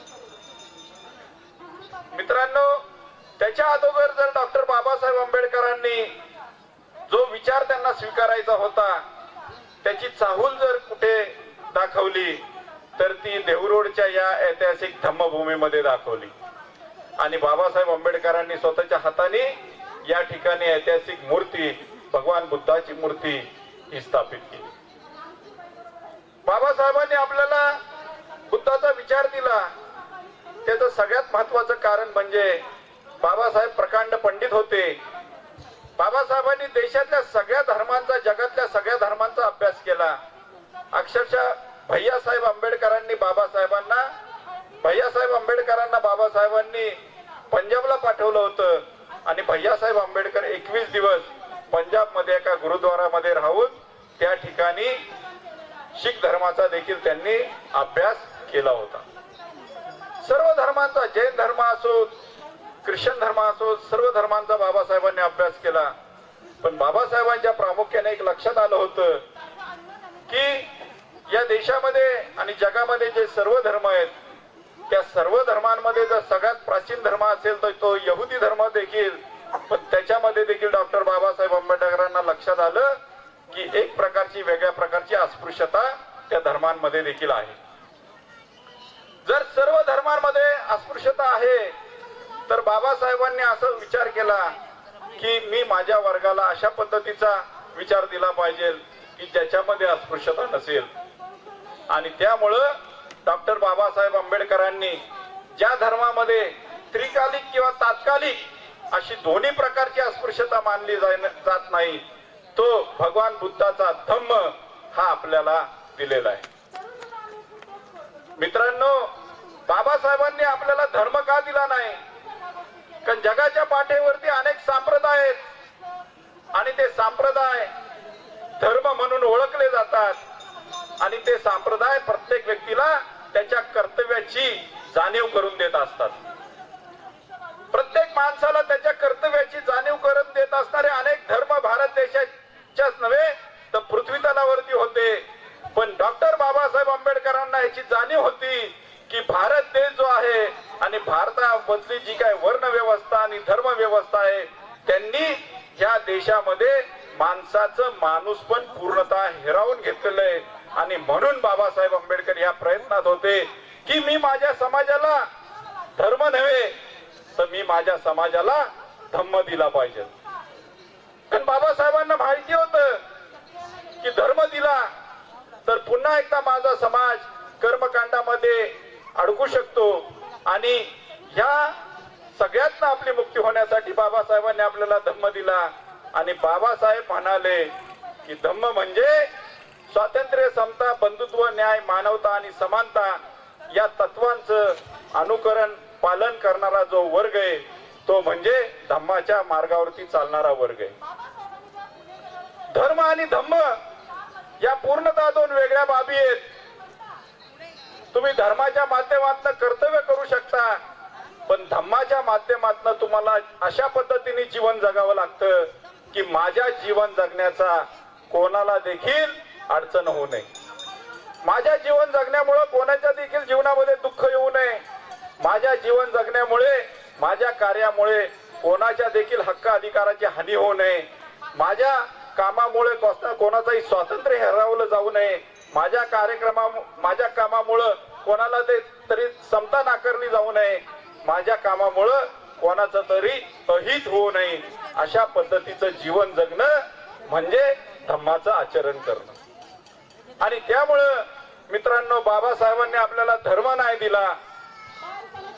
मित्रांनो, त्याच्या अगोदर जर डॉक्टर बाबासाहेब आंबेडकरांनी जो विचार त्यांना स्वीकारायचा होता त्याची चाहूल जर कुठे दाखवली तर ती देहूरोडच्या या ऐतिहासिक धम्मभूमीमध्ये दाखवली. आणि बाबासाहेब आंबेडकरांनी स्वतःच्या हाताने या ठिकाणी ऐतिहासिक मूर्ती, भगवान बुद्धाची मूर्ती ही स्थापित केली. बाबासाहेबांनी आपल्याला बुद्धाचा विचार दिला. त्याचं सगळ्यात महत्वाचं कारण म्हणजे बाबासाहेब प्रकांड पंडित होते. बाबासाहेबांनी देशातल्या सगळ्या धर्मांचा, जगातल्या सगळ्या धर्मांचा अभ्यास केला. अक्षरशः भैयासाहेब आंबेडकरांना बाबासाहेबांनी पंजाबला पाठवलं होतं आणि भैयासाहेब आंबेडकर 21 दिवस पंजाब मध्ये एका गुरुद्वारामध्ये राहून त्या ठिकाणी शीख धर्माचा देखील त्यांनी अभ्यास केला होता. सर्व धर्मांचा, जैन धर्म असो, ख्रिश्चन धर्म असो, सर्व धर्मांचा बाबासाहेबांनी अभ्यास केला. पण बाबासाहेबांच्या प्रामुख्याने एक लक्षात आलं होतं की या देशामध्ये आणि जगामध्ये जे सर्व धर्म आहेत त्या सर्व धर्मांमध्ये जर सगळ्यात प्राचीन धर्म असेल तर तो यहुदी धर्म देखील, पण त्याच्यामध्ये देखील डॉक्टर बाबासाहेब आंबेडकरांना लक्षात आलं की एक प्रकारची, वेगळ्या प्रकारची अस्पृश्यता त्या धर्मांमध्ये देखील आहे. जर सर्व धर्मांमध्ये अस्पृश्यता आहे तर बाबासाहेबांनी असा विचार केला की मी माझ्या वर्गाला अशा पद्धतीचा विचार दिला पाहिजे की ज्याच्यामध्ये अस्पृश्यता नसेल. आणि त्यामुळं डॉक्टर बाबासाहेब आंबेडकरांनी ज्या धर्मामध्ये त्रिकालिक किंवा तात्कालिक अशी दोन्ही प्रकारची अस्पृश्यता मानली जात नाही तो भगवान बुद्धाचा धम्म हा आपल्याला दिलेला आहे. मित्रांनो, बाबासाहेबांनी आपल्याला धर्म का दिला नाही? कारण जगाच्या पाठीवरती अनेक संप्रदाय आहेत आणि ते संप्रदाय धर्म म्हणून ओळखले जातात आणि ते संप्रदाय प्रत्येक व्यक्तीला त्याच्या कर्तव्याची जाणीव करून देत असतात. प्रत्येक माणसाला त्याच्या कर्तव्याची जाणीव करून देत असणारे अनेक धर्म भारत देशाच्याच नव्हे तर पृथ्वी तलावरती होते. पण डॉक्टर बाबासाहेब आंबेडकरांना याची जाणीव होती की भारत देश जो आहे आणि भारतामधली जी काय वर्ण व्यवस्था आणि धर्म व्यवस्था आहे त्यांनी या देशामध्ये माणसाचं माणूसपण पूर्णतः हिरावून घेतलेलं आहे. आणि म्हणून बाबासाहेब आंबेडकर या प्रयत्नात होते की मी माझ्या समाजाला धर्म नव्हे तर मी माझ्या समाजाला धम्म दिला पाहिजे. पण बाबासाहेबांना माहिती होतं की धर्म दिला तर पुन्हा एकदा माझा समाज कर्मकांडामध्ये अडकू शकतो आणि ह्या सगळ्यातनं आपली मुक्ती होण्यासाठी बाबासाहेबांनी आपल्याला धम्म दिला. आणि बाबासाहेब म्हणाले की धम्म म्हणजे स्वातंत्र्य, समता, बंधुत्व, न्याय, मानवता आणि समानता या तत्वांचं अनुकरण पालन करणारा जो वर्ग आहे तो म्हणजे धम्माच्या मार्गावरती चालणारा वर्ग आहे. धर्म आणि धम्म या पूर्णतः दोन वेगळ्या बाबी आहेत. तुम्ही धर्माच्या माध्यमातून कर्तव्य करू शकता, पण धम्माच्या माध्यमातून तुम्हाला अशा पद्धतीने जीवन जगावं लागतं की माझ्या जीवन जगण्याचा कोणाला देखील अडचण होऊ नये. माझ्या जीवन जगण्यामुळे कोणाच्या देखील जीवनामध्ये दुःख येऊ नये. माझ्या जीवन जगण्यामुळे, माझ्या कार्यामुळे कोणाच्या देखील हक्क अधिकाराची हानी होऊ नये. माझ्या कामामुळे कोणाचंही स्वातंत्र्य हरवलं जाऊ नये. माझ्या कामामुळे कोणाला तरी समता नाकारली जाऊ नये. माझ्या कामामुळे कोणाचं तरी अहित होऊ नये. अशा पद्धतीचं जीवन जगणं म्हणजे धम्माचं आचरण करणं. आणि त्यामुळं मित्रांनो, बाबासाहेबांनी आपल्याला धर्म नाही दिला,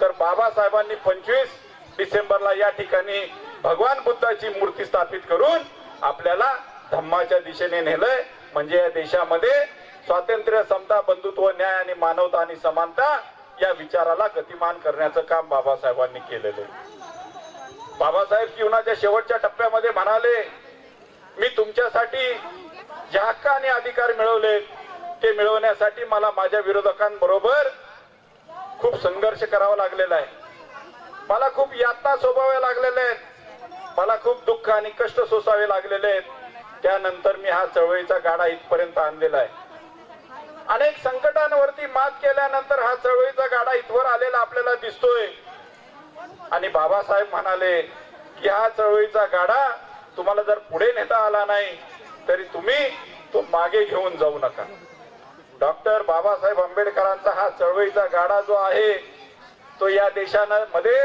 तर बाबासाहेबांनी 25 डिसेंबरला या ठिकाणी भगवान बुद्धाची मूर्ती स्थापित करून आपल्याला धम्माच्या दिशेने नेलंय. म्हणजे या देशामध्ये स्वातंत्र्य, समता, बंधुत्व, न्याय आणि मानवता आणि समानता या विचाराला गतिमान करण्याचं काम बाबासाहेबांनी केलेलं आहे. बाबासाहेब जीवनाच्या शेवटच्या टप्प्यामध्ये म्हणाले, मी तुमच्यासाठी जे हक्क आणि अधिकार मिळवले ते मिळवण्यासाठी मला माझ्या विरोधकांबरोबर खूप संघर्ष करावा लागलेला आहे. मला खूप यातना सोसाव्या लागलेल्या आहेत. मला खूप दुःख आणि कष्ट सोसावे लागलेले आहेत. त्यानंतर मी हा चळवळीचा गाडा इथपर्यंत आणलेला आहे. अनेक संकटांवरती मात केल्यानंतर हा चळवळीचा गाडा इथवर आलेला आपल्याला दिसतोय. आणि बाबासाहेब म्हणाले की हा चळवळीचा गाडा तुम्हाला जर पुढे नेता आला नाही तरी तुम्ही तो मागे घेऊन जाऊ नका. डॉक्टर बाबासाहेब आंबेडकरांचा हा चळवळीचा गाडा जो आहे तो या देशामध्ये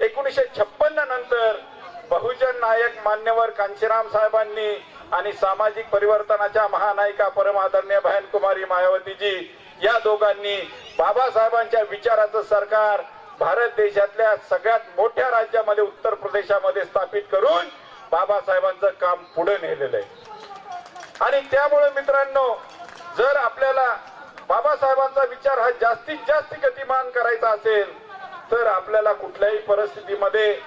1956 नंतर बहुजन नायक मान्यवर कांशीराम साहेबांनी आणि सामाजिक परिवर्तनाच्या महानायिका परम आदरणीय बहनकुमारी मायावतीजी या दोघांनी बाबासाहेबांच्या विचाराचं सरकार भारत देशातल्या सगळ्यात मोठ्या राज्यामध्ये उत्तर प्रदेशामध्ये स्थापित करून बाबासाहेबांचं काम पुढे नेलेलं आहे. आणि त्यामुळे मित्रांनो, जर आपल्याला बाबासाहेबांचा विचार हा जास्तीत जास्त गतिमान करायचा असेल तर आपल्याला कुठल्याही परिस्थितीमध्ये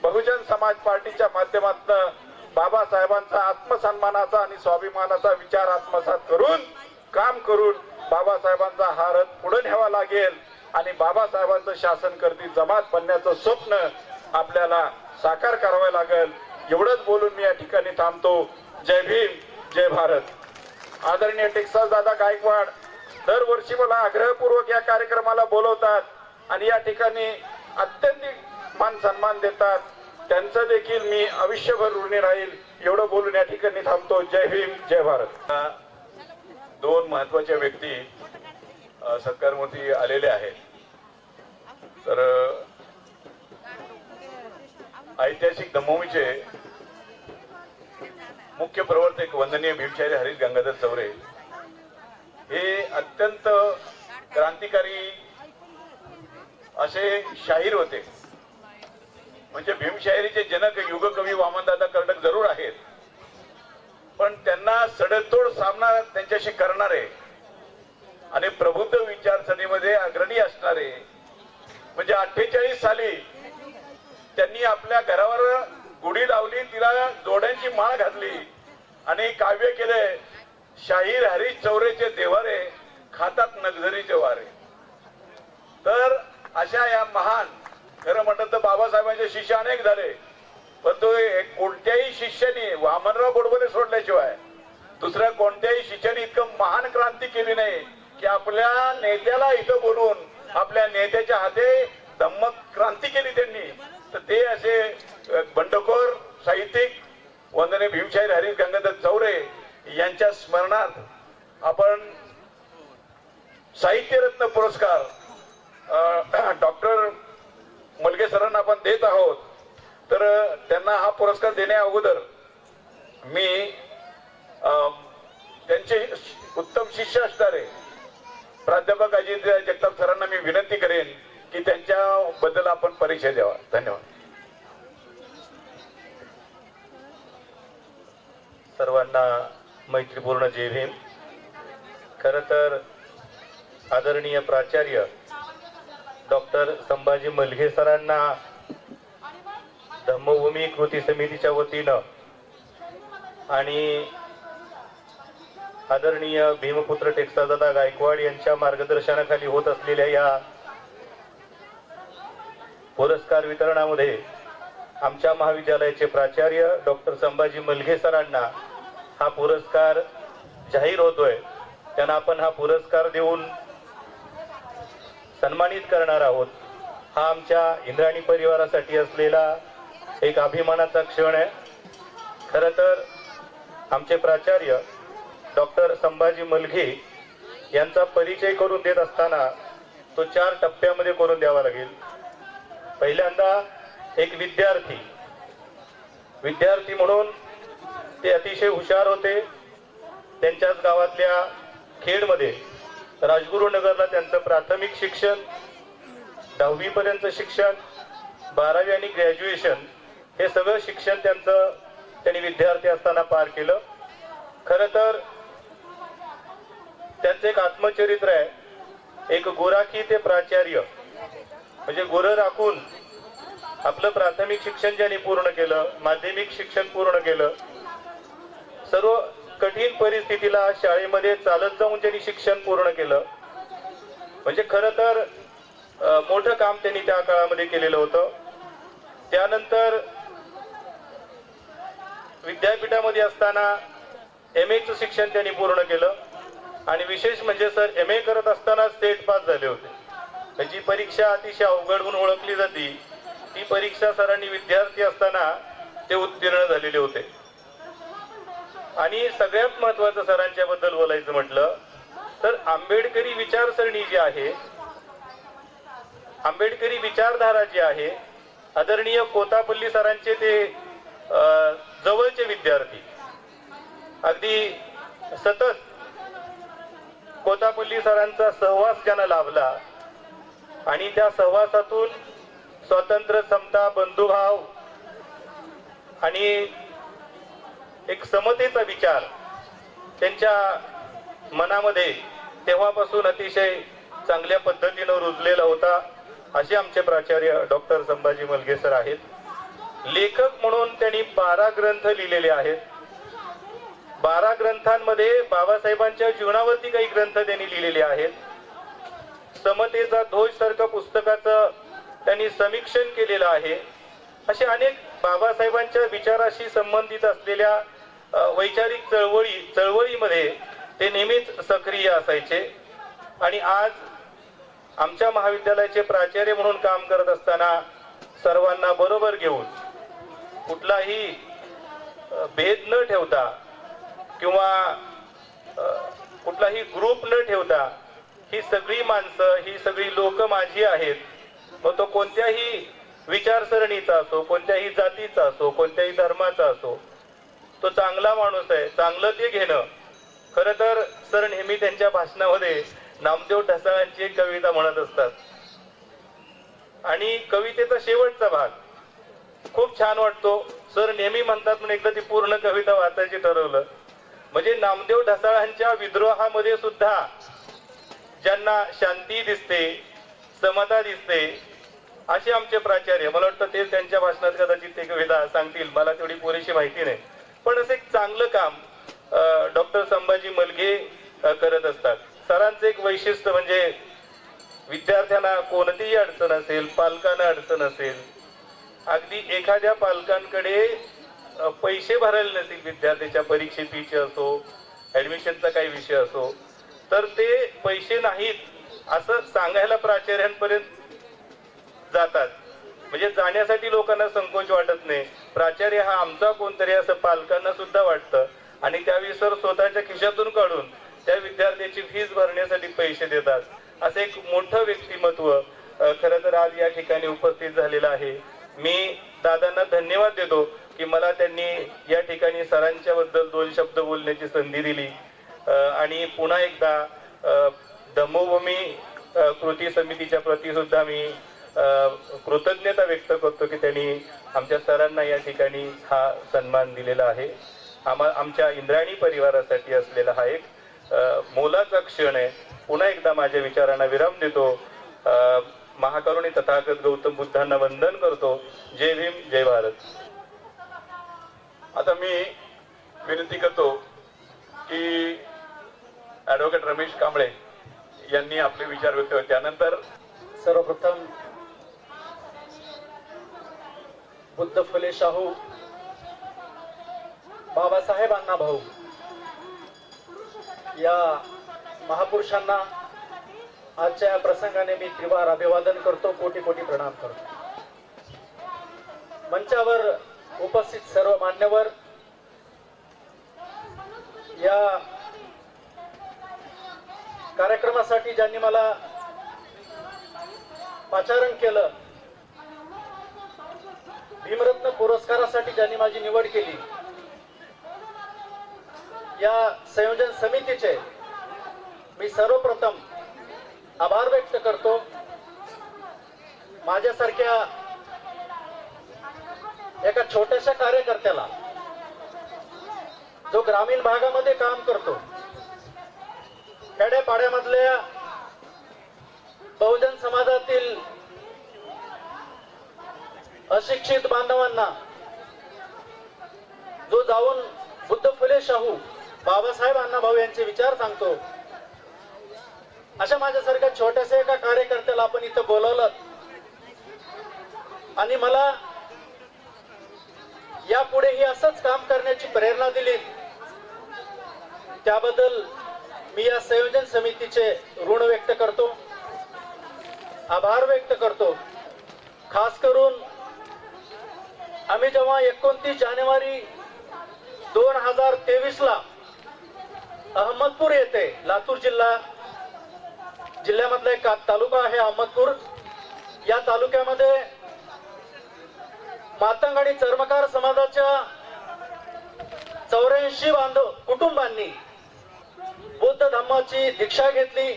बहुजन समाज पार्टीच्या माध्यमातून बाबासाहेबांचा आत्मसन्मानाचा आणि स्वाभिमानाचा विचार आत्मसात करून काम करून बाबासाहेबांचा हा रथ पुढे न्यावा लागेल. आणि बाबासाहेबांचं शासन करती जमात बनण्याचं स्वप्न आपल्याला साकार करावं लागेल. एवढंच बोलून मी या ठिकाणी थांबतो. जय भीम, जय भारत. आदरणीय टेक्सास दादा गायकवाड दरवर्षी मला आग्रहपूर्वक या कार्यक्रमाला बोलवतात आणि या ठिकाणी अत्यंत मान सन्मान देतात. त्यांचं देखील मी आयुष्यभर ऋणी राहील. एवढं बोलून या ठिकाणी थांबतो. जय भीम, जय भारत. दोन महत्वाच्या व्यक्ती सत्कारमूर्ती आलेले आहेत. तर ऐतिहासिक दमोमीचे मुख्य प्रवर्तक वंदनीय भीमशाहीर हरीश गंगाधर चौरे हे अत्यंत क्रांतिकारी असे शाहीर होते. म्हणजे भीमशाहिरीचे जनक युगकवी वामनदादा कर्डक जरूर आहेत, पण त्यांना सडेतोड सामना त्यांच्याशी करणारे आणि प्रबुद्ध विचारसरणीमध्ये अग्रणी असणारे म्हणजे 48 साली त्यांनी आपल्या घरावर गुढी लावली, तिला जोड्यांची माळ घातली आणि काव्य केले, शाहीर हरीश चौरेचे देवारे खातात नगझरीचे वारे. तर अशा या महान, खरं म्हणतात तर बाबासाहेबांचे शिष्य अनेक झाले, पण तो कोणत्याही शिष्याने वामनराव गोडबोले सोडल्याशिवाय दुसऱ्या कोणत्याही शिष्याने इतकं महान क्रांती केली नाही की आपल्या नेत्याला इथं बोलून आपल्या नेत्याच्या हाते धम्म क्रांती केली त्यांनी. तर ते असे बंडखोर साहित्यिक वंदनीय भीमशाहीर हरीश गंगाधर चौरे यांच्या स्मरणार्थ आपण साहित्यरत्न पुरस्कार डॉक्टर मुलगे सरांना आपण देत आहोत. तर त्यांना हा पुरस्कार देण्या अगोदर मी त्यांचे उत्तम शिष्य असणारे प्राध्यापक अजित जगताप सरांना मी विनंती करेन की त्यांच्याबद्दल आपण परिचय द्यावा. धन्यवाद. सर्वांना मैत्रीपूर्ण जय भीम. खरं तर आदरणीय प्राचार्य डॉक्टर संभाजी मलघे सरांना धम्मभूमी कृती समितीच्या वतीनं आणि आदरणीय भीमपुत्र टेक्सादादा गायकवाड यांच्या मार्गदर्शनाखाली होत असलेल्या या पुरस्कार वितरणामध्ये आमच्या महाविद्यालयाचे प्राचार्य डॉक्टर संभाजी मलघे सरांना हा पुरस्कार जाहीर होतोय. त्यांना आपण हा पुरस्कार देऊन सन्मानित करणार आहोत. हा आमच्या इंद्राणी परिवारासाठी असलेला एक अभिमानाचा क्षण आहे. खरं तर आमचे प्राचार्य डॉक्टर संभाजी मलघे यांचा परिचय करून देत असताना तो 4 टप्प्यामध्ये करून द्यावा लागेल. पहिल्यांदा एक विद्यार्थी म्हणून ते अतिशय हुशार होते. त्यांच्याच गावातल्या खेडमध्ये राजगुरुनगरला त्यांचं प्राथमिक शिक्षण, 10वी पर्यंत शिक्षण, 12वी आणि ग्रॅज्युएशन हे सगळं शिक्षण त्यांनी विद्यार्थी असताना पार केलं. खरं तर त्यांचं एक आत्मचरित्र आहे. एक गुराखी ते प्राचार्य, म्हणजे गुरं राखून आपलं प्राथमिक शिक्षण ज्यांनी पूर्ण केलं, माध्यमिक शिक्षण पूर्ण केलं, सर्व कठीण परिस्थितीला शाळेमध्ये चालत जाऊन त्यांनी शिक्षण पूर्ण केलं. म्हणजे खरं तर मोठं काम त्यांनी त्या काळामध्ये केलेलं होतं. त्यानंतर विद्यापीठामध्ये असताना MA चं शिक्षण त्यांनी पूर्ण केलं आणि विशेष म्हणजे सर MA करत असताना स्टेट पास झाले होते. जी परीक्षा अतिशय अवघड म्हणून ओळखली जाते ती परीक्षा सरांनी विद्यार्थी असताना ते उत्तीर्ण झालेले होते. आणि सगळ्यात महत्वाचं सरांच्या बद्दल बोलायचं म्हटलं तर आंबेडकरी विचारसरणी जी आहे, आंबेडकरी विचारधारा जी आहे, आदरणीय कोतापल्ली सरांचे ते जवळचे विद्यार्थी अगदी सतत कोतापल्ली सरांचा सहवास ज्यांना लाभला आणि त्या सहवासातून स्वातंत्र्य, समता, बंधुभाव आणि एक समतेचा विचार त्यांच्या मनामध्ये तेव्हापासून अतिशय चांगल्या पद्धतीनं रुजलेला होता. असे आमचे प्राचार्य डॉक्टर संभाजी मलघे सर आहेत. लेखक म्हणून त्यांनी 12 ग्रंथ लिहिलेले आहेत. 12 ग्रंथांमध्ये बाबासाहेबांच्या जीवनावरती काही ग्रंथ त्यांनी लिहिलेले आहेत. समतेचा ध्वज सारखं पुस्तकाचं त्यांनी समीक्षण केलेलं आहे. असे अनेक बाबासाहेबांच्या विचाराशी संबंधित असलेल्या वैचारिक चळवळीमध्ये ते नेहमीच सक्रिय असायचे. आणि आज आमच्या महाविद्यालयाचे प्राचार्य म्हणून काम करत असताना सर्वांना बरोबर घेऊन कुठलाही भेद न ठेवता किंवा कुठलाही ग्रुप न ठेवता ही सगळी माणसं, ही सगळी लोक माझी आहेत. मग तो कोणत्याही विचारसरणीचा असो, कोणत्याही जातीचा असो, कोणत्याही धर्माचा असो, तो चांगला माणूस आहे, चांगलं ते घेणं. खरं तर सर नेहमी त्यांच्या भाषणामध्ये नामदेव ढसाळांची एक कविता म्हणत असतात आणि कवितेचा शेवटचा भाग खूप छान वाटतो. सर नेहमी म्हणतात म्हणून एकदा ती पूर्ण कविता वाचायची ठरवलं म्हणजे नामदेव ढसाळांच्या विद्रोहामध्ये सुद्धा ज्यांना शांती दिसते, समता दिसते, असे आमचे प्राचार्य. मला वाटतं ते त्यांच्या भाषणात कदाचित ते कविता सांगतील, मला तेवढी पुरेशी माहिती नाही. पण असं एक चांगलं काम डॉक्टर संभाजी मलघे करत असतात. सरांचं एक वैशिष्ट्य म्हणजे विद्यार्थ्यांना कोणतीही अडचण असेल, पालकांना अडचण असेल, अगदी एखाद्या पालकांकडे पैसे भरायला नसतील विद्यार्थ्याच्या परीक्षे फीचे असो, ऍडमिशनचा काही विषय असो, तर ते पैसे नाहीत असं सांगायला प्राचार्यांपर्यंत जातात. म्हणजे जाण्यासाठी लोकांना संकोच वाटत नाही. प्राचार्य हा आमचा कोणतरी असं पालकांना सुद्धा वाटतं आणि त्यावेळी सर स्वतःच्या खिशातून काढून त्या विद्यार्थ्याची फीस भरण्यासाठी पैसे देतात. असं एक मोठं व्यक्तिमत्व खरं तर आज या ठिकाणी उपस्थित झालेलं आहे. मी दादांना धन्यवाद देतो की मला त्यांनी या ठिकाणी सरांच्या बद्दल 2 शब्द बोलण्याची संधी दिली. आणि पुन्हा एकदा धम्मभूमी कृती समितीच्या प्रती सुद्धा मी कृतज्ञता व्यक्त करतो की त्यांनी आमच्या सरांना या ठिकाणी हा सन्मान दिलेला आहे. आमच्या इंद्राणी परिवारासाठी असलेला हा एक मोलाचा क्षण आहे. पुन्हा एकदा माझ्या विचारांना विराम देतो. महाकरुणी तथागत गौतम बुद्धांना वंदन करतो. जय भीम, जय भारत. आता मी विनंती करतो की ऍडव्होकेट रमेश कांबळे यांनी आपले विचार व्यक्त केले. त्यानंतर सर्वप्रथम बुद्ध फुले शाहू बाबासाहेब अण्णाभाऊ या महापुरुषांना आजच्या या प्रसंगाने मी त्रिवार अभिवादन करतो. कोटी कोटी प्रणाम करतो. मंचावर उपस्थित सर्व मान्यवर, या कार्यक्रमासाठी ज्यांनी मला पाचारण केलं, भीमरत्न पुरस्कारासाठी ज्यांनी माझी निवड केली, या संयोजन समितीचे मी सर्वप्रथम आभार व्यक्त करतो. माझ्यासारख्या एका छोट्याशा कार्यकर्त्याला जो ग्रामीण भागामध्ये काम करतो, खेड्यापाड्यामधल्या बहुजन समाजातील अशिक्षित बांधवांना जो जाऊन बुद्ध फुले शाहू बाबासाहेब अण्णाभाऊ यांचे विचार सांगतो, अशा माझ्यासारख्या छोट्याशा एका कार्यकर्त्याला आपण इथं बोलवलं आणि मला यापुढेही असंच काम करण्याची प्रेरणा दिली, त्याबद्दल मी या संयोजन समितीचे ऋण व्यक्त करतो, आभार व्यक्त करतो. खास करून आम्ही जेव्हा 29 जानेवारी 2023 ला अहमदपूर येथे, लातूर जिल्ह्यामधला एक तालुका आहे अहमदपूर, या तालुक्यामध्ये मातंग आणि चर्मकार समाजाच्या 84 कुटुंबांनी बौद्ध धम्माची दीक्षा घेतली.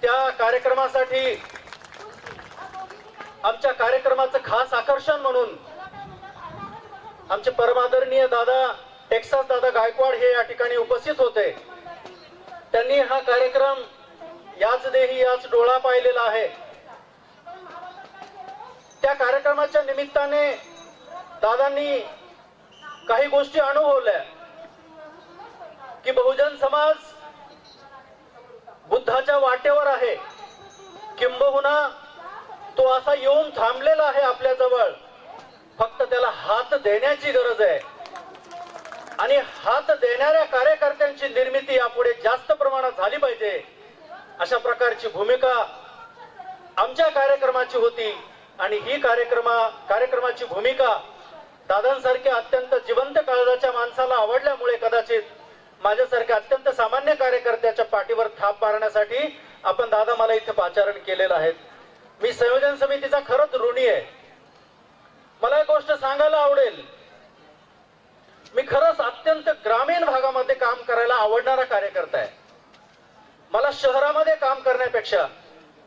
त्या कार्यक्रमासाठी आमच्या कार्यक्रमाचं खास आकर्षण म्हणून आमचे परमादरणीय दादा टेक्सास दादा गायकवाड हे या ठिकाणी उपस्थित होते. त्यांनी हा कार्यक्रम याच देही याच डोळा पाहिलेला आहे. त्या कार्यक्रमाच्या निमित्ताने दादांनी काही गोष्टी अनुभवल्या की बहुजन समाज बुद्धाच्या वाटेवर आहे, किंबहुना तो असा येऊन थांबलेला आहे आपल्या जवळ, फक्त त्याला हात देण्याची गरज आहे. आणि हात देणाऱ्या कार्यकर्त्यांची निर्मिती यापुढे जास्त प्रमाणात झाली पाहिजे, अशा प्रकारची भूमिका आमच्या कार्यक्रमाची होती. आणि ही कार्यक्रमाची भूमिका दादांसारख्या अत्यंत जिवंत काळजाच्या माणसाला आवडल्यामुळे कदाचित माझ्यासारख्या अत्यंत सामान्य कार्यकर्त्याच्या पाठीवर थाप मारण्यासाठी आपण दादा मला इथे पाचारण केलेलं आहे. मी संयोजन समितीचा खरंच ऋणी आहे. मला एक गोष्ट सांगायला आवडेल, मी खरंच अत्यंत ग्रामीण भागामध्ये काम करायला आवडणारा कार्यकर्ता आहे. मला शहरामध्ये काम करण्यापेक्षा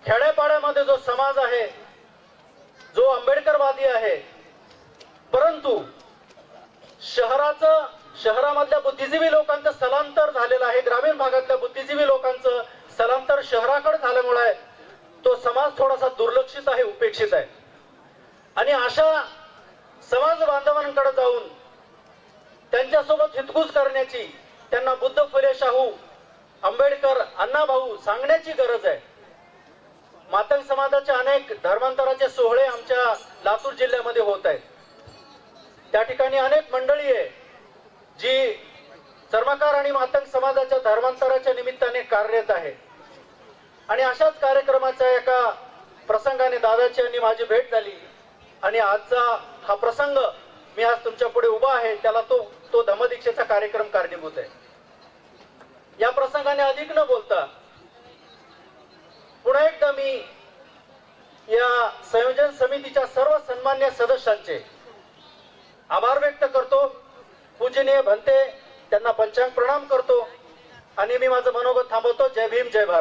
खेड्यापाड्यामध्ये जो समाज आहे, जो आंबेडकरवादी आहे, परंतु शहरामधल्या बुद्धिजीवी लोकांचं स्थलांतर झालेलं आहे, ग्रामीण भागातल्या बुद्धिजीवी लोकांचं स्थलांतर शहराकडे झाल्यामुळे तो समाज थोडासा दुर्लक्षित आहे, उपेक्षित आहे. आणि अशा समाज बांधवांकडे जाऊन त्यांच्यासोबत हितगुज करण्याची, त्यांना बुद्ध फुले शाहू आंबेडकर अण्णाभाऊ सांगण्याची गरज आहे. मातंग समाजाचे अनेक धर्मांतराचे सोहळे आमच्या लातूर जिल्ह्यामध्ये होत आहेत. त्या ठिकाणी अनेक मंडळी आहे जी चर्मकार आणि मातंग समाजाच्या धर्मांतराच्या निमित्ताने कार्यरत आहे. आणि अशाच कार्यक्रमाच्या एका प्रसंगाने दादाची आणि माझी भेट झाली आणि आजचा हा प्रसंग मी आज तुमच्या पुढे उभा आहे, त्याला तो धम्मदीक्षेचा कार्यक्रम कारणीभूत आहे. या प्रसंगाने अधिक न बोलता पुन्हा एकदा मी या संयोजन समितीच्या सर्व सन्मान्य सदस्यांचे आभार व्यक्त करतो. पूजनीय भंते त्यांना पंचांग प्रणाम करतो आणि मी माझं मनोगत थांबवतो. जय भीम, जय भारत.